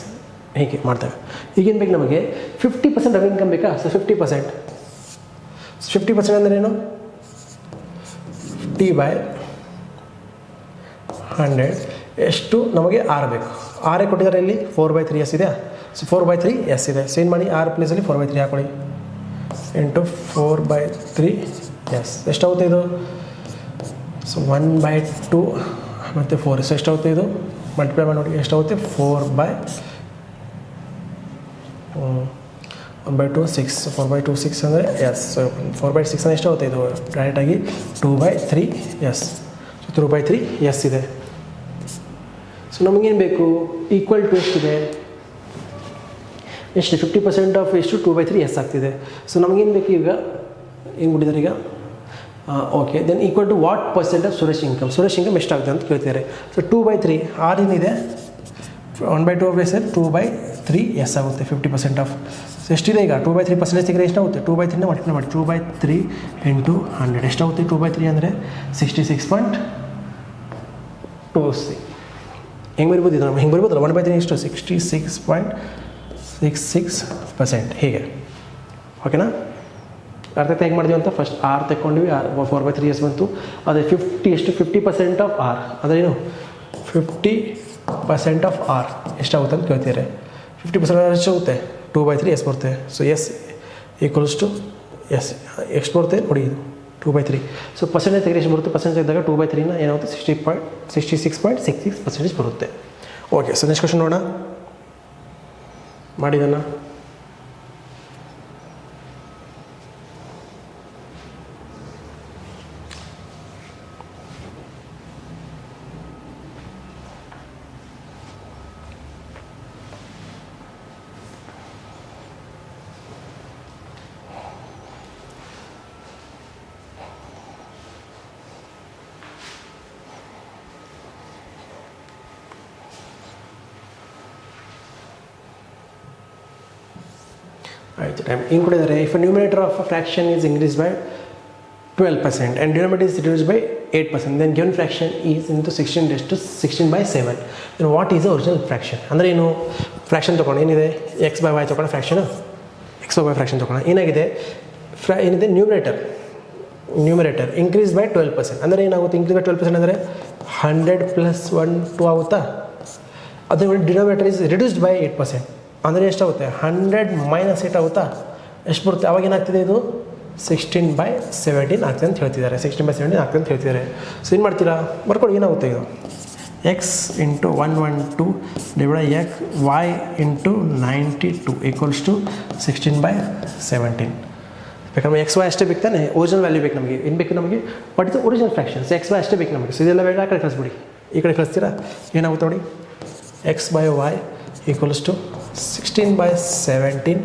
ಹೀಗೆ ಮಾಡ್ತೇವೆ. ಈಗೇನು ಬೇಕು ನಮಗೆ 50% ರವಿ ಇನ್ಕಮ್ ಬೇಕಾ. ಸೊ 50% ಅಂದರೆ ಏನು, 50/100 ಎಷ್ಟು ನಮಗೆ 6 ಬೇಕು. 6 ಕೊಟ್ಟಿದ್ದಾರೆ ಇಲ್ಲಿ, 4/3 ಎಸ್ ಇದೆ. ಸೊ 4/3 ಎಸ್ ಇದೆ. ಸೊ ಏನು ಮಾಡಿ 6 ಪ್ಲೇಸಲ್ಲಿ 4/3 ಹಾಕೊಳ್ಳಿ ಇಂಟು 4/3 ಎಸ್. ಎಷ್ಟಾಗುತ್ತೆ ಇದು, ಸೊ 1/2 ಮತ್ತು 4. ಸೊ ಎಷ್ಟಾಗುತ್ತೆ ಇದು ಮಲ್ಟಿಪ್ಲೈ ಮಾಡಿ ನೋಡಿ, ಎಷ್ಟಾಗುತ್ತೆ 4/1/2 6. 4/2 6 ಅಂದರೆ ಎಸ್. ಸೊ 4/6 ಅಂದರೆ ಎಷ್ಟಾಗುತ್ತೆ ಇದು ಡೈರೆಕ್ಟಾಗಿ 2/3 ಎಸ್. ಸೊ 2/3 ಎಸ್ ಇದೆ. ಸೊ ನಮಗೇನು ಬೇಕು, ಈಕ್ವಲ್ ಟು ಎಷ್ಟಿದೆ, ಎಷ್ಟು 50% ಆಫ್ ಎಷ್ಟು 2/3 ಎಸ್ ಆಗ್ತಿದೆ. ಸೊ ನಮಗೇನು ಬೇಕು ಈಗ, ಏನು ಕೊಟ್ಟಿದ್ದಾರೆ ಈಗ, okay. Then equal to what percent of Suresh income, Suresh income ಎಷ್ಟಾಗುತ್ತೆ ಅಂತ ಕೇಳ್ತಿದ್ದಾರೆ. ಸೊ 2/3 ಆರ್ ಏನಿದೆ 1/2 ಬೇಸಲ್ಲಿ 2/3 ಎಸ್ ಆಗುತ್ತೆ 50% ಆಫ್. ಸೊ ಎಷ್ಟಿದೆ ಈಗ 2/3% ಸಿಕ್ಕರೆ ಎಷ್ಟಾಗುತ್ತೆ, 2/3ನ ಮಲ್ಟಿಪ್ಲೈ ಮಾಡಿ 2/3 ಇಂಟು 100 ಎಷ್ಟಾಗುತ್ತೆ. 2/3 ಅಂದರೆ 66.5 2c. ಹೆಂಗೆ ಬರಿಬೋದು ಇದು? ಹಿಂಗೆ ಬರಿಬೋದಲ್ಲ, 1/3 ಎಷ್ಟು? 66.66% ಹೀಗೆ. ಓಕೆನಾ? ಅರ್ಥ ಹೆಂಗೆ ಮಾಡಿದ್ವಿ ಅಂತ ಫಸ್ಟ್ ಆರ್ ತೆಕ್ಕೊಂಡ್ವಿ, 4/3 ಎಷ್ಟು ಬಂತು? ಅದೇ 50 ಎಷ್ಟು? 50% ಆಫ್ ಆರ್ ಅಂದರೆ ಏನು? 50% ಆಫ್ ಆರ್ ಎಷ್ಟಾಗುತ್ತೆ ಅಂತ ಕೇಳ್ತೀರಿ. 50% ಎಷ್ಟಾಗುತ್ತೆ? 2/3 ಎಷ್ಟು ಬರುತ್ತೆ? So S equals to S ಎಷ್ಟು ಬರುತ್ತೆ ನೋಡಿ, ಇದು 2/3. ಸೊ ಪರ್ಸೆಂಟೇಜ್ ತೆಗೆದು ಎಷ್ಟು ಬರುತ್ತೆ? ಪರ್ಸೆಂಟೇಜ್ ತೆಗೆದಾಗ 2/3ನ ಏನಾಗುತ್ತೆ? 66.66% ಬರುತ್ತೆ. ಓಕೆ, ಸೊ ನೆಕ್ಸ್ಟ್ ಕ್ವಶನ್ ನೋಡೋಣ. ಮಾಡಿದನ್ನು ಆಯಿತು. ಟೈಮ್ ಏನು ಕೊಟ್ಟಿದ್ದಾರೆ? If numerator of a fraction is increase by 12% and denominator is reduced by 8%, then given fraction is into 16/7. then what is the original fraction? ಅಂದರೆ ಏನು? ಫ್ರಾಕ್ಷನ್ ತೊಗೊಂಡು ಏನಿದೆ? ಎಕ್ಸ್ ಬೈ ವೈ ತೊಗೊಂಡು ಫ್ರಾಕ್ಷನು ಎಕ್ಸ್ ಬೈ ವೈ ಫ್ರಾಕ್ಷನ್ ತೊಗೊಂಡು ಏನಾಗಿದೆ? ಏನಿದೆ? Numerator increase by 12%. ಅಂದರೆ ಏನಾಗುತ್ತೆ? ಇನ್ಕ್ರೀಸ್ ಬೈ 12% ಅಂದರೆ 100 + 1 2 ಆಗುತ್ತಾ? ಅದೇ ಡಿನೋಮಿನೇಟರ್ ಇಸ್ ರಿಡ್ಯೂಸ್ಡ್ ಬೈ 8%. ಅಂದರೆ ಎಷ್ಟಾಗುತ್ತೆ? 100 - 8 ಆಗುತ್ತಾ? ಎಷ್ಟು ಬರುತ್ತೆ? ಅವಾಗ ಏನಾಗ್ತಿದೆ? ಇದು 16/17 ಆಗ್ತದೆ ಅಂತ ಹೇಳ್ತಿದ್ದಾರೆ. 16/17 ಆಗ್ತದೆ ಅಂತ ಹೇಳ್ತಿದ್ದಾರೆ. ಸೊ ಏನು ಮಾಡ್ತೀರಾ? ಬರ್ಕೊಳ್ಳಿ. ಏನಾಗುತ್ತೆ ಇದು? X into 112 divide x y into 92 equals to 16/17. ಬೇಕಾದ್ರೆ ಎಕ್ಸ್ ವೈ ಅಷ್ಟೇ ಬೇಕು ತಾನೆ? ಒರಿಜಿನಲ್ ವ್ಯಾಲ್ಯೂ ಬೇಕು ನಮಗೆ. ಏನು ಬೇಕು ನಮಗೆ? What is the original fractions? X y ಅಷ್ಟೇ ಬೇಕು ನಮಗೆ. ಸೊ ಇದೆಲ್ಲ ಬೇಡ, ಆ ಕಡೆ ಕಳಿಸ್ಬಿಡಿ. ಈ ಕಡೆ ಕಳಿಸ್ತೀರಾ? ಏನಾಗುತ್ತೆ ನೋಡಿ? X by y equals to 16/17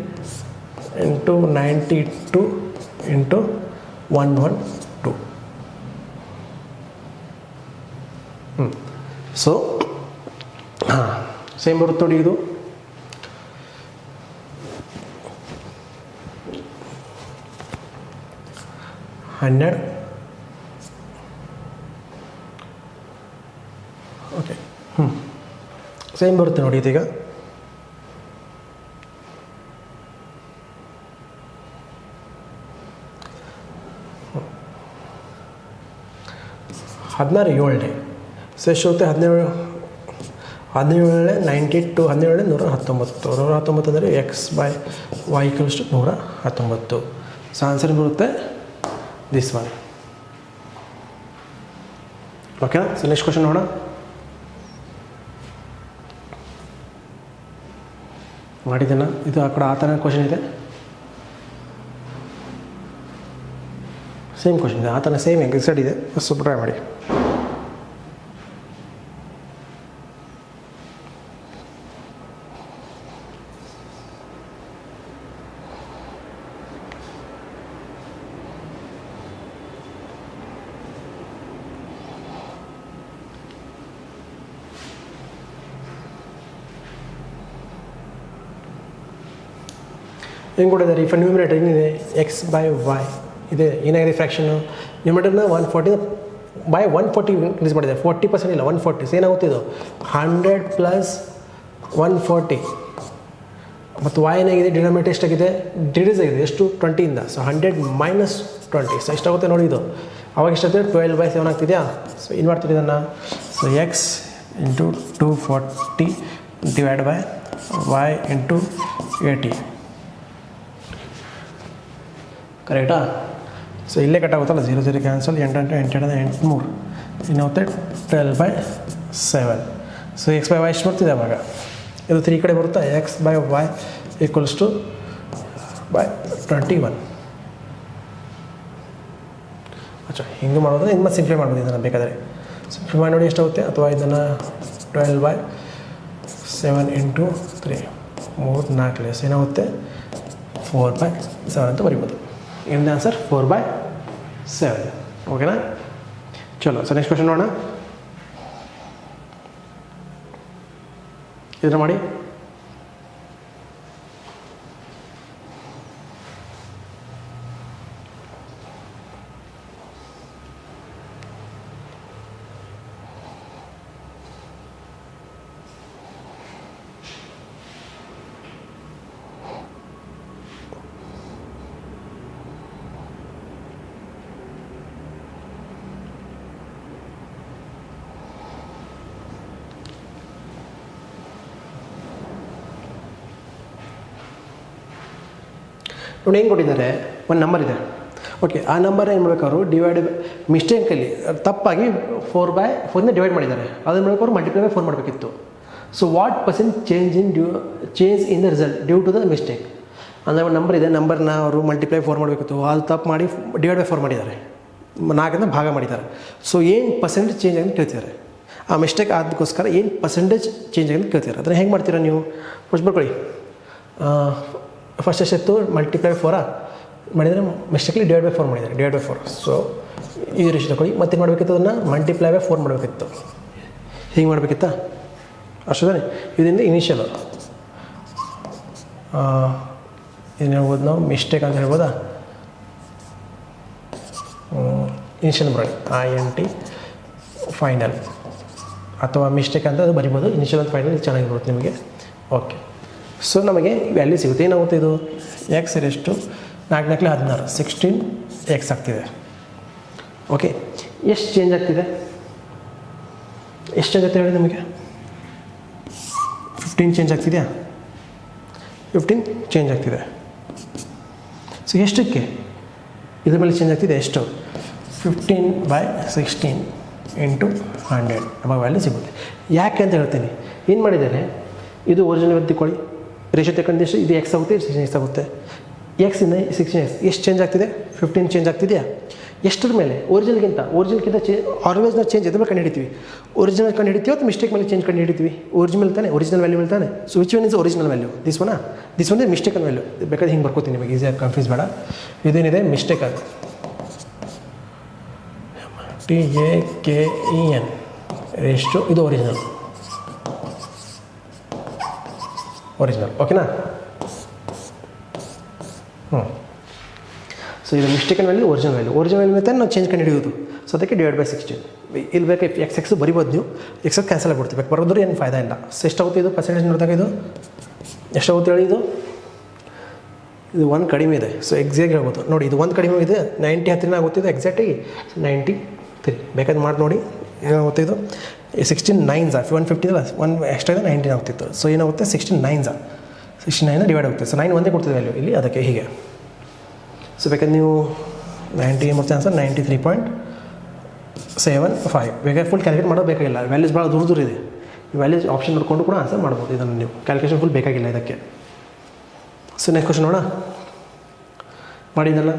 into 92 into 112. So same ಬರುತ್ತೆ ನೋಡಿ. ಇದು ಹನ್ನೆರಡು. ಓಕೆ, ಸೇಮ್ ಬರುತ್ತೆ ನೋಡಿ. ಇದೀಗ 16 7 ಸೊ ಎಷ್ಟು ಹೋಗುತ್ತೆ? 17 92 17 119. 119 ಅಂದರೆ x by y equals to 119. So answer ಬರುತ್ತೆ ದಿಸ್ ಒನ್. ಓಕೆನಾ? ಸೊ ನೆಕ್ಸ್ಟ್ ಕ್ವಶನ್ ನೋಡೋಣ. ಮಾಡಿದ್ದೇನಾ? ಇದು ಆ ಕಡೆ ಆ ಥರ ಕ್ವಶನ್ ಇದೆ. ಸೇಮ್ ಕ್ವಶನ್ ಇದೆ, ಆ ಥರ ಸೇಮ್ ಎಕ್ಸಾಕ್ಟ್ ಇದೆ. ಸ್ವಲ್ಪ ಟ್ರೈ ಮಾಡಿ. ಹೆಂಗೆ ಕೊಟ್ಟಿದ್ದಾರೆ? ಇಫ್ ನ್ಯೂಮಿನೇಟರ್ ಏನಿದೆ? ಎಕ್ಸ್ ಬೈ ವೈ ಇದೆ. ಏನಾಗಿದೆ ಫ್ರಾಕ್ಷನು? ನ್ಯೂಮಿನೇಟರ್ನ 140/140 ಇನ್ಕ್ರೀಸ್ ಮಾಡಿದೆ. 40% ಇಲ್ಲ, 140. ಸೊ ಏನಾಗುತ್ತೆ? ಇದು 100 + 140. ಮತ್ತು ವೈ ಏನಾಗಿದೆ? ಡಿನೋಮಿನೇಟರ್ ಎಷ್ಟಾಗಿದೆ? ಡಿಡ್ಯೂಸ್ ಆಗಿದೆ. ಎಷ್ಟು? 20ಇಂದ. ಸೊ 100 - 20. ಸೊ ಎಷ್ಟಾಗುತ್ತೆ ನೋಡಿ ಇದು? ಅವಾಗ ಎಷ್ಟಾಗುತ್ತೆ? 12/7 ಆಗ್ತಿದೆಯಾ? ಸೊ ಏನು ಮಾಡ್ತೀವಿ ಇದನ್ನು? So x into 240 divide by y into 80. ಕರೆಕ್ಟಾ? ಸೊ ಇಲ್ಲೇ ಕಟ್ಟಾಗುತ್ತಲ್ಲ, 0 0 ಕ್ಯಾನ್ಸಲ್. 8 8 8 ಏನಾಗುತ್ತೆ? 12/7. ಸೊ ಎಕ್ಸ್ ಬೈ ವೈ ಎಷ್ಟು ಬರ್ತಿದೆ ಅವಾಗ? ಇದು 3 ಕಡೆ ಬರುತ್ತಾ? X by y equals to by 21. ಅಚ್ಚಾ, ಹಿಂಗೆ ಮಾಡೋದ್ರೆ ಇನ್ನು ಮತ್ತೆ ಸಿಂಪ್ಲಿಫೈ ಮಾಡ್ಬೋದು. ಇದನ್ನು ಬೇಕಾದರೆ ಸಿಂಪ್ಲಿಫೈ ಮಾಡಿ ನೋಡಿ ಎಷ್ಟಾಗುತ್ತೆ. ಅಥವಾ ಇದನ್ನು 12/7 ಇಂಟು 3 3 4 ಲೆಸ್ ಏನಾಗುತ್ತೆ? 4/7 ಅಂತ ಬರಿಬೋದು. ಏನು ಆನ್ಸರ್? 4/7. ಓಕೆನಾ? ಚಲೋ. ಸೊ ನೆಕ್ಸ್ಟ್ ಕ್ವಶನ್ ನೋಡೋಣ. ಇದನ್ನು ಮಾಡಿ. ನೋಡಿ ಏನು ಕೊಟ್ಟಿದ್ದಾರೆ, ಒಂದು ನಂಬರ್ ಇದೆ. ಓಕೆ, ಆ ನಂಬರ್ ಏನು ಮಾಡ್ಬೇಕಾದ್ರು ಡಿವೈಡ್ ಮಿಸ್ಟೇಕಲ್ಲಿ ತಪ್ಪಾಗಿ 4/4 ಡಿವೈಡ್ ಮಾಡಿದ್ದಾರೆ. ಅದನ್ನು ಮಾಡ್ಬೇಕಾದ್ರು ಮಲ್ಟಿಪ್ಲೈ ಬೈ 4 ಮಾಡಬೇಕಿತ್ತು. So what percent change in the result due to the mistake. ಅಂದರೆ ಒಂದು ನಂಬರ್ ಇದೆ, ನಂಬರ್ನ ಅವರು ಮಲ್ಟಿಪ್ಲೈ 4 ಮಾಡಬೇಕಿತ್ತು, ಅದು ತಪ್ಪು ಮಾಡಿ ಡಿವೈಡ್ ಬೈ 4 ಮಾಡಿದ್ದಾರೆ, 4 ಭಾಗ ಮಾಡಿದ್ದಾರೆ. ಸೊ ಏನು ಪರ್ಸೆಂಟೇಜ್ ಚೇಂಜ್ ಆಗಿ ಕೇಳ್ತಿದ್ದಾರೆ, ಆ ಮಿಸ್ಟೇಕ್ ಅದಕ್ಕೋಸ್ಕರ ಏನು ಪರ್ಸೆಂಟೇಜ್ ಚೇಂಜ್ ಆಗಿ ಕೇಳ್ತಿದ್ದಾರೆ. ಅದನ್ನು ಹೆಂಗೆ ಮಾಡ್ತೀರಾ ನೀವು? ಫಸ್ಟ್ ಬರ್ಕೊಳ್ಳಿ, ಫಸ್ಟ್ ಎಷ್ಟಿತ್ತು ಮಲ್ಟಿಪ್ಲೈ 4 ಮಾಡಿದರೆ ಮಿಸ್ಟೇಕ್ಲಿ ಡಿವೈಡ್ ಬೈ 4 ಮಾಡಿದ್ದಾರೆ, ಡಿವೈಡ್ ಬೈ 4. ಸೊ ಈ ರೀತಿ ತಗೊಳ್ಳಿ, ಮತ್ತೇನು ಮಾಡಬೇಕಿತ್ತು, ಅದನ್ನು ಮಲ್ಟಿಪ್ಲೈ ಬೈ 4 ಮಾಡಬೇಕಿತ್ತು. ಹೀಗೆ ಮಾಡಬೇಕಿತ್ತಾ? ಅಷ್ಟೇ. ಇದರಿಂದ ಇನಿಷಿಯಲ್ ಏನು ಹೇಳ್ಬೋದು ನಾವು, ಮಿಸ್ಟೇಕ್ ಅಂತ ಹೇಳ್ಬೋದಾ? ಇನಿಷಿಯಲ್ ಬರೋಣ INT ಫೈನಲ್, ಅಥವಾ ಮಿಸ್ಟೇಕ್ ಅಂತ ಅದು ಬರಿಬೋದು. ಇನಿಷಿಯಲ್ ಅಂತ ಫೈನಲ್ ಚೆನ್ನಾಗಿರುತ್ತೆ ನಿಮಗೆ. ಓಕೆ, ಸೊ ನಮಗೆ ವ್ಯಾಲ್ಯೂ ಸಿಗುತ್ತೆ. ಏನಾಗುತ್ತೆ ಇದು? ಎಕ್ಸ್ ಎಷ್ಟು 4 × 16 16x ಆಗ್ತಿದೆ. ಓಕೆ, ಎಷ್ಟು ಚೇಂಜ್ ಆಗ್ತಿದೆ? ಎಷ್ಟು ಚೇಂಜ್ ಆಗ್ತಿದೆ ಹೇಳಿ ನಮಗೆ? 15 ಚೇಂಜ್ ಆಗ್ತಿದೆಯಾ? 15 ಚೇಂಜ್ ಆಗ್ತಿದೆ. ಸೊ ಎಷ್ಟಕ್ಕೆ ಇದ್ರ ಮೇಲೆ ಚೇಂಜ್ ಆಗ್ತಿದೆ? ಎಷ್ಟು? 15/16 × 100 ನಮಗೆ ವ್ಯಾಲ್ಯೂ ಸಿಗುತ್ತೆ. ಯಾಕೆ ಅಂತ ಹೇಳ್ತೀನಿ. ಏನು ಮಾಡಿದ್ದಾರೆ, ಇದು ಒರಿಜಿನಲ್ ತಿಳ್ಕೊಳ್ಳಿ, ರೇಷೋ ತಗೊಂಡಿಷ್ಟು ಇದು ಎಕ್ಸ್ ಆಗುತ್ತೆ, 16x ಆಗುತ್ತೆ. ಎಕ್ಸಿಂದ 16x ಎಷ್ಟು ಚೇಂಜ್ ಆಗ್ತಿದೆ? 15 ಚೇಂಜ್ ಆಗ್ತಿದೆಯಾ? ಎಷ್ಟರ ಮೇಲೆ? ಒರಿಜಿನಲ್ಗಿಂತ ಆಲ್ವೇಸ್ ನಾವು ಚೇಂಜ್ ಎದ್ರ ಮೇಲೆ ಕಂಡು ಹಿಡಿತೀವಿ? ಒರಿಜಿನಲ್ ಕಂಡು ಹಿಡಿತೀವಿ ಅಥವಾ ಮಿಸ್ಟೇಕ್ ಮೇಲೆ ಚೇಂಜ್ ಕಂಡು ಹಿಡಿತೀವಿ? ಒರಿಜಿನಲ್ ತಾನೆ, ಒರಿಜಿನಲ್ ವ್ಯಾಲ್ಯೂ ಮೇಲೆ ತಾನೆ. So which one is original value? This one is mistake value. ಬೇಕಾದ್ರೆ ಹಿಂಗೆ ಬರ್ಕೋತೀನಿ, ನಿಮಗೆ ಈಸಿಯಾಗಿ ಕನ್ಫ್ಯೂಸ್ ಬೇಡ. ಇದೇನಿದೆ ಮಿಸ್ಟೇಕ್ ಅದು TAKEN ರೇಷೋ, ಇದು ಒರಿಜಿನಲ್. ಓಕೆನಾ? ಸೊ ಇದು ಮಿಸ್ಟೇಕನ್ ವ್ಯಾಲ್ಯೂ, ಒರಿಜಿನಲ್ ವ್ಯಾಲ್ಯೂ ಮೇಲೆ ನಾವು ಚೇಂಜ್ ಕಂಡು ಹಿಡಿಯೋದು. ಸೊ ಅದಕ್ಕೆ ಡಿವೈಡ್ ಬೈ 16. ಇಲ್ಲಿ ಬೇಕು ಎಕ್ಸ್ ಬರಿಬೋದು ನೀವು, ಎಕ್ಸ್ ಕ್ಯಾನ್ಸಲ್ ಆಗಿಬಿಡ್ತೀವಿ, ಬೇಕು ಬರೋದ್ರೆ ಏನು ಫಾಯ್ದಾ ಇಲ್ಲ. ಸೊ ಎಷ್ಟಾಗುತ್ತೆ ಇದು ಪರ್ಸೆಂಟೇಜ್ ನೋಡಿದಾಗ? ಇದು ಎಷ್ಟಾಗುತ್ತೆ ಹೇಳಿ? ಇದು 1 ಕಡಿಮೆ ಇದೆ. ಸೊ ಎಕ್ಸಾಕ್ಟ್ ಹೇಳ್ಬೋದು ನೋಡಿ, ಇದು 1 ಕಡಿಮೆ ಇದೆ, 90 ಹತ್ತಿರ ಆಗುತ್ತೆ ಇದು ಎಕ್ಸಾಕ್ಟಾಗಿ 93. ಬೇಕಾದ್ರೆ ಮಾಡಿ ನೋಡಿ ಏನಾಗುತ್ತೆ. ಇದು 16 9s 150 ಅಲ್ಲ, 1 ಎಕ್ಸ್ಟ್ರಾ ಇದೆ 19 ಆಗ್ತಿತ್ತು. ಸೊ ಏನಾಗುತ್ತೆ 16 9s 69 ಡಿವೈಡ್ ಆಗುತ್ತೆ. ಸೊ 9 ಒಂದೇ ಕೊಡ್ತಿದೆ ವ್ಯಾಲ್ಯೂ ಇಲ್ಲಿ, ಅದಕ್ಕೆ ಹೀಗೆ. ಸೊ ಬೇಕಾದ್ರೆ ನೀವು 90 ಏನು ಮಾಡ್ತೀವಿ ಆನ್ಸರ್ 93.75. ಬೇಕಾದ್ರೆ ಫುಲ್ ಕ್ಯಾಲ್ಕುಲೇಟ್ ಮಾಡೋದು ಬೇಕಾಗಿಲ್ಲ, ವ್ಯಾಲ್ಯೂಸ್ ಭಾಳ ದೂರ ಇದೆ. ಈ ವ್ಯಾಲ್ಯೂಸ್ ಆಪ್ಷನ್ ನೋಡಿಕೊಂಡು ಕೂಡ ಆನ್ಸರ್ ಮಾಡ್ಬೋದು ಇದನ್ನು ನೀವು, ಕ್ಯಾಲ್ಕುಲೇಷನ್ ಫುಲ್ ಬೇಕಾಗಿಲ್ಲ ಇದಕ್ಕೆ. ಸೊ ನೆಕ್ಸ್ಟ್ ಕ್ವಶನ್ ನೋಡೋಣ, ಮಾಡಿದ್ದಲ್ಲ.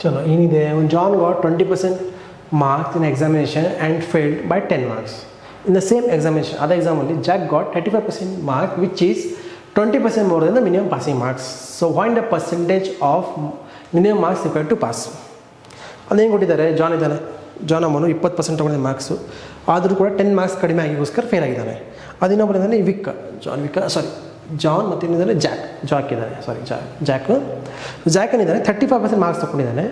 ಚಲೋ ಏನಿದೆ, John got 20% marks in examination and failed by 10 marks. In the same examination, other example, Jack got 35% mark, which is 20% more than the minimum passing marks. So find the percentage of minimum marks required to pass. ಅದೇನು ಕೊಟ್ಟಿದ್ದಾರೆ, John ಅಮ್ಮನು 20% ತೊಗೊಂಡಿದ್ದ marks, ಆದರೂ ಕೂಡ 10 marks ಕಡಿಮೆ ಆಗಿಗೋಸ್ಕರ fail ಆಗಿದ್ದಾನೆ. ಅದಿನ್ನೊಬ್ಬರಿದ್ದಾನೆ John ಮತ್ತು ಏನಿದ್ದಾನೆ ಜಾಕ್ ಇದ್ದಾನೆ. ಜಾಕ್ ಏನಿದ್ದಾನೆ 35% ಮಾರ್ಕ್ಸ್ ತೊಗೊಂಡಿದ್ದಾನೆ.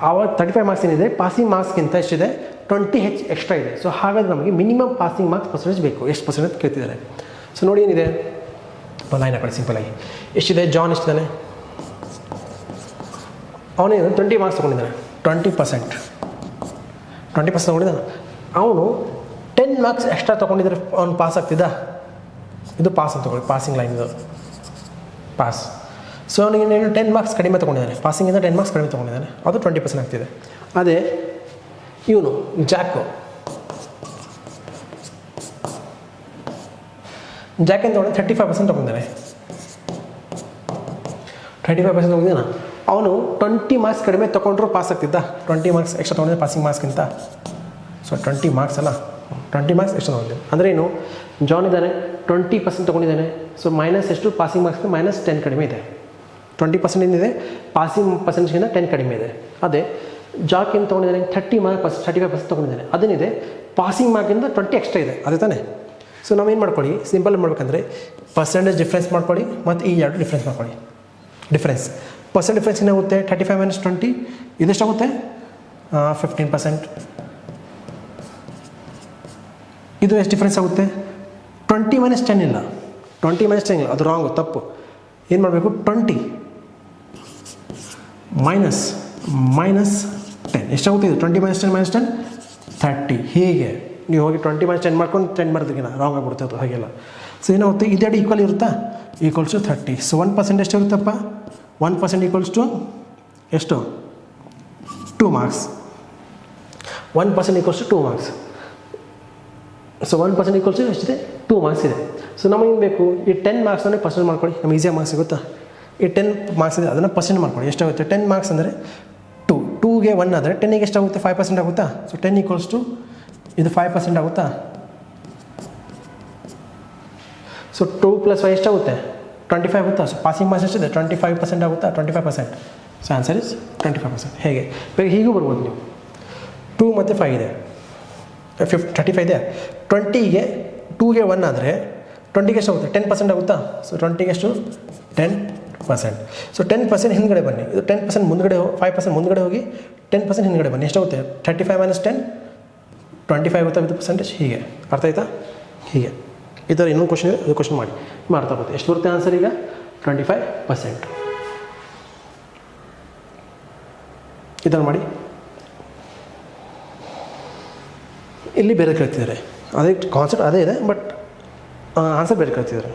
ಆವಾಗ 35 ಮಾರ್ಕ್ಸ್ ಏನಿದೆ ಪಾಸಿಂಗ್ ಮಾರ್ಕ್ಸ್ಗಿಂತ ಎಷ್ಟಿದೆ 20 ಎಕ್ಸ್ಟ್ರಾ ಇದೆ. ಸೊ ಹಾಗಾದರೆ ನಮಗೆ ಮಿನಿಮಮ್ ಪಾಸಿಂಗ್ ಮಾರ್ಕ್ಸ್ ಪರ್ಸೆಂಟೇಜ್ ಬೇಕು. ಎಷ್ಟು ಪರ್ಸೆಂಟೇಜ್ ಕೇಳ್ತಿದ್ದಾರೆ? ಸೊ ನೋಡಿ ಏನಿದೆ, ಲೈನ್ ಹಾಕೊಳ್ಳಿ ಸಿಂಪಲಾಗಿ. ಎಷ್ಟಿದೆ? ಜಾನ್ ಎಷ್ಟಿದ್ದಾನೆ? ಅವನೇನು 20 ಮಾರ್ಕ್ಸ್ ತೊಗೊಂಡಿದ್ದಾನೆ, 20% ತೊಗೊಂಡಿದ್ದಾನೆ. ಅವನು 10 ಮಾರ್ಕ್ಸ್ ಎಕ್ಸ್ಟ್ರಾ ತೊಗೊಂಡಿದ್ರೆ ಅವ್ನು ಪಾಸ್ ಆಗ್ತಿದ್ದ? ಇದು ಪಾಸ್ ಅಂತ ತೊಗೊಳ್ಳಿ, ಪಾಸಿಂಗ್ ಲೈನ್ ಇದು ಪಾಸ್. ಸೊ ಅವನಿಗೆ 10 ಮಾರ್ಕ್ಸ್ ಕಡಿಮೆ ತೊಗೊಂಡಿದ್ದಾನೆ, ಪಾಸಿಂಗಿಂದ 10 ಮಾರ್ಕ್ಸ್ ಕಡಿಮೆ ತೊಗೊಂಡಿದ್ದಾನೆ, ಅದು 20% ಆಗ್ತಿದೆ. ಅದೇ ಇವನು ಜಾಕ್ ಏನು ತೊಗೊಂಡು 35% ತೊಗೊಂಡಿದ್ದಾನೆ, 35% ತೊಗೊಂಡಿದ್ದಾನೆ. ಅವನು 20 ಮಾರ್ಕ್ಸ್ ಕಡಿಮೆ ತೊಗೊಂಡ್ರು ಪಾಸ್ ಆಗ್ತಿದ್ದ? 20 ಮಾರ್ಕ್ಸ್ ಎಕ್ಸ್ಟ್ರಾ ತೊಗೊಂಡಿದ್ದೆ ಪಾಸಿಂಗ್ ಮಾರ್ಕ್ಸ್ಗಿಂತ. ಸೊ 20 ಮಾರ್ಕ್ಸ್ ಅಲ್ಲ, 20 ಮಾರ್ಕ್ಸ್ ಎಕ್ಸ್ಟ್ರಾ ತೊಗೊಂಡಿದ್ದಾನೆ. ಅಂದರೆ ಏನು, ಜಾನ್ ಇದ್ದಾನೆ 20% ತೊಗೊಂಡಿದ್ದಾನೆ. ಸೊ ಮೈನಸ್ ಎಷ್ಟು? ಪಾಸಿಂಗ್ ಮಾರ್ಕ್ಸ್ಗೆ -10 ಕಡಿಮೆ ಇದೆ, 20% ಏನಿದೆ ಪಾಸಿಂಗ್ ಪರ್ಸೆಂಟೇಜ್ಗಿಂತ 10 ಕಡಿಮೆ ಇದೆ. ಅದೇ ಜಾಕ್ ಏನು ತೊಗೊಂಡಿದ್ದಾನೆ 35% ತೊಗೊಂಡಿದ್ದಾನೆ, ಅದೇನಿದೆ ಪಾಸಿಂಗ್ ಮಾರ್ಕಿಂದ 20 ಎಕ್ಸ್ಟ್ರಾ ಇದೆ, ಅದೇ ತಾನೇ. ಸೊ ನಾವೇನು ಮಾಡ್ಕೊಳ್ಳಿ, ಸಿಂಪಲ್ ಮಾಡಬೇಕಂದ್ರೆ ಪರ್ಸೆಂಟೇಜ್ ಡಿಫ್ರೆನ್ಸ್ ಮಾಡ್ಕೊಳ್ಳಿ ಮತ್ತು ಈ ಎರಡು ಡಿಫ್ರೆನ್ಸ್ ಮಾಡ್ಕೊಳ್ಳಿ. ಪರ್ಸೆಂಟ್ ಡಿಫ್ರೆನ್ಸ್ ಏನಾಗುತ್ತೆ 35 - 20 ಇದೆಷ್ಟಾಗುತ್ತೆ 15%. ಇದು ಎಷ್ಟು ಡಿಫ್ರೆನ್ಸ್ ಆಗುತ್ತೆ 20 - 10 ಇಲ್ಲ, 20 - 10 ಇಲ್ಲ, ಅದು ರಾಂಗು, ತಪ್ಪು. ಏನು ಮಾಡಬೇಕು 20 - 10 ಎಷ್ಟಾಗುತ್ತೆ ಇದು 20 - 10 - 10 30. ಹೀಗೆ ನೀವು ಹೋಗಿ 20 - 10 ಮಾಡ್ಕೊಂಡು 10 ಮಾಡಿದ್ಕಿನ ರಾಂಗ್ ಆಗಿಬಿಡುತ್ತೆ ಅದು, ಹಾಗೆಲ್ಲ. ಸೊ ಏನಾಗುತ್ತೆ ಇದೆರಡು ಈಕ್ವಲ್ ಇರುತ್ತಾ, ಈಕ್ವಲ್ಸ್ ಟು 30. ಸೊ 1% ಎಷ್ಟಿರುತ್ತಪ್ಪ 1% ಈಕ್ವಲ್ಸ್ ಟು ಎಷ್ಟು 2 marks. 1% equals to 2 marks. So 1% equals to ಎಷ್ಟಿದೆ 2 ಮಾರ್ಕ್ಸ್ ಇದೆ. ಸೊ ನಮಗೇನು ಬೇಕು ಈ 10 ಮಾರ್ಕ್ಸನ್ನೇ ಪರ್ಸೆಂಟ್ ಮಾಡ್ಕೊಳ್ಳಿ, ನಮ್ಗೆ ಈಸಿಯಾಗಿ ಮಾರ್ಕ್ಸ್ ಸಿಗುತ್ತಾ. ಈ 10 ಮಾರ್ಕ್ಸ್ ಇದೆ ಅದನ್ನು ಪರ್ಸೆಂಟ್ ಮಾಡ್ಕೊಳ್ಳಿ. ಎಷ್ಟಾಗುತ್ತೆ 10 ಮಾರ್ಕ್ಸ್ ಅಂದರೆ 2ಗೆ 1 ಆದರೆ 10ಗೆ ಎಷ್ಟಾಗುತ್ತೆ 5% ಆಗುತ್ತಾ. ಸೊ 10 ಈಕ್ವಲ್ಸ್ ಟು ಇದು 5% ಆಗುತ್ತಾ. ಸೊ 2 + 5 ಎಷ್ಟಾಗುತ್ತೆ 25 ಆಗುತ್ತಾ. ಸೊ ಪಾಸಿಂಗ್ ಮಾರ್ಕ್ಸ್ ಎಷ್ಟಿದೆ 25% ಆಗುತ್ತಾ, 25%. So answer is 25%. ಹೇಗೆ ಬೇಗ ಹೀಗೂ ಬರ್ಬೋದು ನೀವು. 2 ಮತ್ತು 5 ಇದೆ 35 ಇದೆ. 20ಗೆ 2ಗೆ 1 ಆದರೆ 20ಗೆ ಎಷ್ಟಾಗುತ್ತೆ 10% ಆಗುತ್ತಾ. ಸೊ 20ಗೆ ಎಷ್ಟು 10%. ಸೊ 10% ಹಿಂದ್ಗಡೆ ಬನ್ನಿ, ಇದು 10% ಮುಂದ್ಗಡೆ 5% ಮುಂದ್ಗಡೆ ಹೋಗಿ 10% ಹಿಂದ್ಗಡೆ ಬನ್ನಿ, ಎಷ್ಟಾಗುತ್ತೆ 35 - 10 25 ಆಗುತ್ತಾ ವಿತ್ ಪರ್ಸೆಂಟೇಜ್. ಹೀಗೆ ಅರ್ಥ ಆಯ್ತಾ. ಹೀಗೆ ಈ ಥರ ಇನ್ನೊಂದು ಕ್ವಶನ್ ಇದೆ, ಅದು ಕ್ವಶನ್ ಮಾಡಿ ಅರ್ಥ ಆಗುತ್ತೆ. ಎಷ್ಟು ಬರುತ್ತೆ ಆನ್ಸರ್ ಈಗ 25%. ಈ ಥರ ಮಾಡಿ. ಇಲ್ಲಿ ಬೇರೆ ಕೇಳ್ತಿದ್ದಾರೆ, ಅದೇ ಕಾನ್ಸೆಪ್ಟ್ ಅದೇ ಇದೆ, ಬಟ್ ಆನ್ಸರ್ ಬೇರೆ ಕೇಳ್ತಿದ್ದಾರೆ.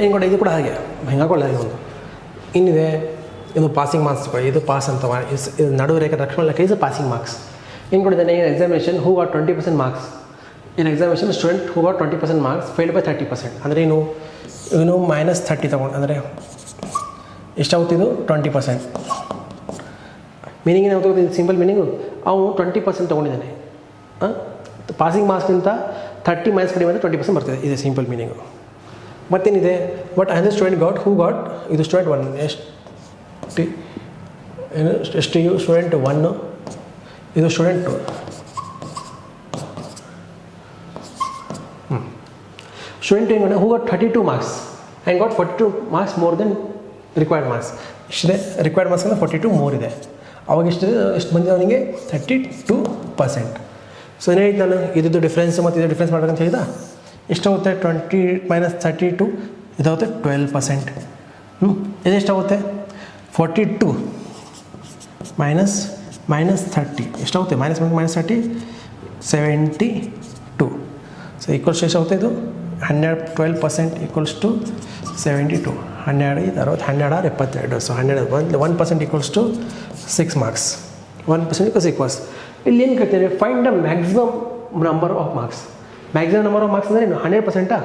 ಏನು ಕೂಡ ಇದು ಕೂಡ ಹಾಗೆ ಹಿಂಗಾಕೊಳ್ಳಿ ಒಂದು ಇನ್ನಿದೆ. ಇದು ಪಾಸಿಂಗ್ ಮಾರ್ಕ್ಸ್ ತಗೊಳ್ಳಿ, ಇದು ಪಾಸ್ ಅಂತ ಇದು ನಡುವೆ ರೇಖೆ ಲಕ್ಷ್ಮಣ ಲೆಕ್ಕ ಇಸ್ ಪಾಸಿಂಗ್ ಮಾರ್ಕ್ಸ್. ಏನು ಕೊಟ್ಟಿದ್ದಾನೆ in examination who got 20% marks. In examination student who got 20% marks failed by 30%. ಅಂದರೆ ಇವನು -30 ತೊಗೊಂಡು ಅಂದರೆ ಎಷ್ಟಾಗುತ್ತೆ ಇದು 20%. ಮೀನಿಂಗ್ ಏನಾಗುತ್ತೆ ಇದು ಸಿಂಪಲ್ ಮೀನಿಂಗು, ಅವನು 20% ತೊಗೊಂಡಿದ್ದಾನೆ. ಪಾಸಿಂಗ್ ಮಾರ್ಕ್ಸ್ಗಿಂತ 30 ಮಾರ್ಕ್ಸ್ ಕಡಿಮೆ ಅಂದರೆ 20% ಬರ್ತಿದೆ, ಇದೆ ಸಿಂಪಲ್ ಮೀನಿಂಗು. ಮತ್ತೇನಿದೆ ಬಟ್ ಅಂದರೆ ಸ್ಟೂಡೆಂಟ್ ಗಾಟ್ ಹೂ ಗಾಟ್ ಇದು ಸ್ಟೂಡೆಂಟ್ 1 ಎಷ್ಟು ಯು ಸ್ಟೂಡೆಂಟ್ 1 ಇದು ಸ್ಟೂಡೆಂಟ್ 2. ಸ್ಟೂಡೆಂಟ್ ಏನು who got 32 marks and got 42 marks more than required marks. ಇಷ್ಟಿದೆ ರಿಕ್ವೈರ್ಡ್ ಮಾರ್ಕ್ಸ್ ಅಂದರೆ 42 ಮೋರ್ ಇದೆ. ಅವಾಗ ಎಷ್ಟು ಬಂದಿದೆ ಅವನಿಗೆ 32%. ಸೊ ಏನು ಹೇಳಿದ್ದು ನಾನು ಇದ್ದು ಡಿಫ್ರೆನ್ಸ್ ಮತ್ತು ಇದು ಡಿಫ್ರೆನ್ಸ್ ಮಾಡ್ಬೇಕಂತ ಹೇಳಿದ. ಎಷ್ಟಾಗುತ್ತೆ 20 - 32 ಇದಾಗುತ್ತೆ 12%. ಇದೆಷ್ಟಾಗುತ್ತೆ 42 -30 ಎಷ್ಟಾಗುತ್ತೆ -30 72. ಸೊ ಈಕ್ವಲ್ಸ್ ಎಷ್ಟಾಗುತ್ತೆ ಇದು 12% equals to 72. 12 × 60 12 × 72. So 1% equals to 6 marks. 1% equals equals. ಇಲ್ಲಿ ಏನು ಕೇಳ್ತೇವೆ find the maximum number of marks. Maximum number of marks ಅಂದರೆ ಏನು 100%.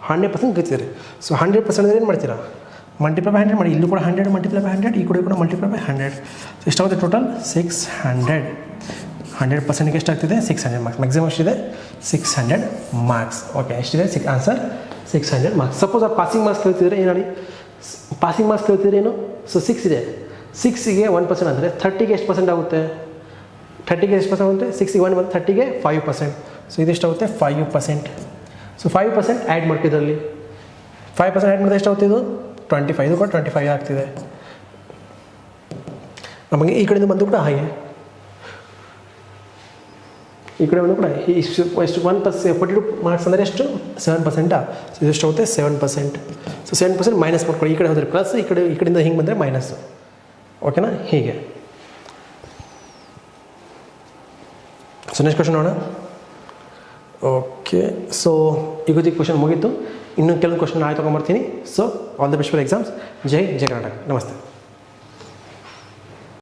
100% ಕಲಿತೀರಿ. ಸೊ 100% ಅಂದರೆ ಏನು ಮಾಡ್ತೀರಾ ಮಲ್ಟಿಪ್ಲೈ ಬೈ 100 ಮಾಡಿ. ಇಲ್ಲೂ ಕೂಡ 100 ಮಲ್ಟಿಪ್ಲೈ ಬೈ 100, ಈ ಕೂಡ ಮಲ್ಟಿಪ್ಲೈ ಬೈ 100. ಸೊ ಎಷ್ಟಾಗುತ್ತೆ ಟೋಟಲ್ 600. 100%ಗೆ ಎಷ್ಟಾಗ್ತಿದೆ 600 ಮಾರ್ಕ್ಸ್. ಮ್ಯಾಕ್ಸಿಮಮ್ ಎಷ್ಟಿದೆ 600 ಮಾರ್ಕ್ಸ್. ಓಕೆ ಎಷ್ಟಿದೆ ಆನ್ಸರ್ 600 ಮಾರ್ಕ್ಸ್. ಸಪೋಸ್ ಅವ್ರು ಪಾಸಿಂಗ್ ಮಾರ್ಕ್ಸ್ ಕೇಳ್ತಿದ್ರೆ ಏನು ಹೇಳಿ ಪಾಸಿಂಗ್ ಮಾರ್ಕ್ಸ್ ಕೇಳ್ತಿದ್ರೆ ಏನು. ಸೊ 6 ಇದೆ, 6ಗೆ 1% ಅಂದರೆ 30ಗೆ ಎಷ್ಟು ಪರ್ಸೆಂಟ್ ಆಗುತ್ತೆ 30ಗೆ ಎಷ್ಟು ಪರ್ಸೆಂಟ್ ಆಗುತ್ತೆ 6ಗೆ 1 ಬಂದು 30ಗೆ 5%. ಸೊ ಇದೆಷ್ಟಾಗುತ್ತೆ 5%. ಸೊ 5% ಆ್ಯಡ್ ಮಾಡ್ತಿದ್ರಲ್ಲಿ 5% ಆ್ಯಡ್ ಮಾಡಿದ್ರೆ ಎಷ್ಟಾಗುತ್ತೆ ಇದು 25. ಇದು ಕೂಡ 25 ಆಗ್ತಿದೆ ನಮಗೆ. ಈ ಕಡೆಯಿಂದ ಬಂದು ಕೂಡ ಹಾಗೆ ಈ ಕಡೆ ಬಂದು ಕೂಡ ಎಷ್ಟು 1+42 ಮಾರ್ಕ್ಸ್ ಅಂದರೆ ಎಷ್ಟು 7%. ಸೊ ಇದೆಷ್ಟಾಗುತ್ತೆ 7%. ಸೊ 7% ಮೈನಸ್ ಮಾಡ್ಕೊಳ್ಳಿ. ಈ ಕಡೆ ಹೋದರೆ ಪ್ಲಸ್, ಈ ಕಡೆಯಿಂದ ಹಿಂಗೆ ಬಂದರೆ ಮೈನಸ್. ಓಕೆನಾ ಹೀಗೆ. ಸೊ ನೆಕ್ಸ್ಟ್ ಕ್ವಶನ್ ನೋಡೋಣ. ಓಕೆ ಸೊ ಈಗ ಕ್ವಶನ್ ಮುಗೀತು. ಇನ್ನೂ ಕೆಲವು ಕ್ವಶನ್ ನಾಳೆ ತೊಗೊಂಬರ್ತೀನಿ. So all the best for exams. ಜೈ ಕರ್ನಾಟಕ. ನಮಸ್ತೆ.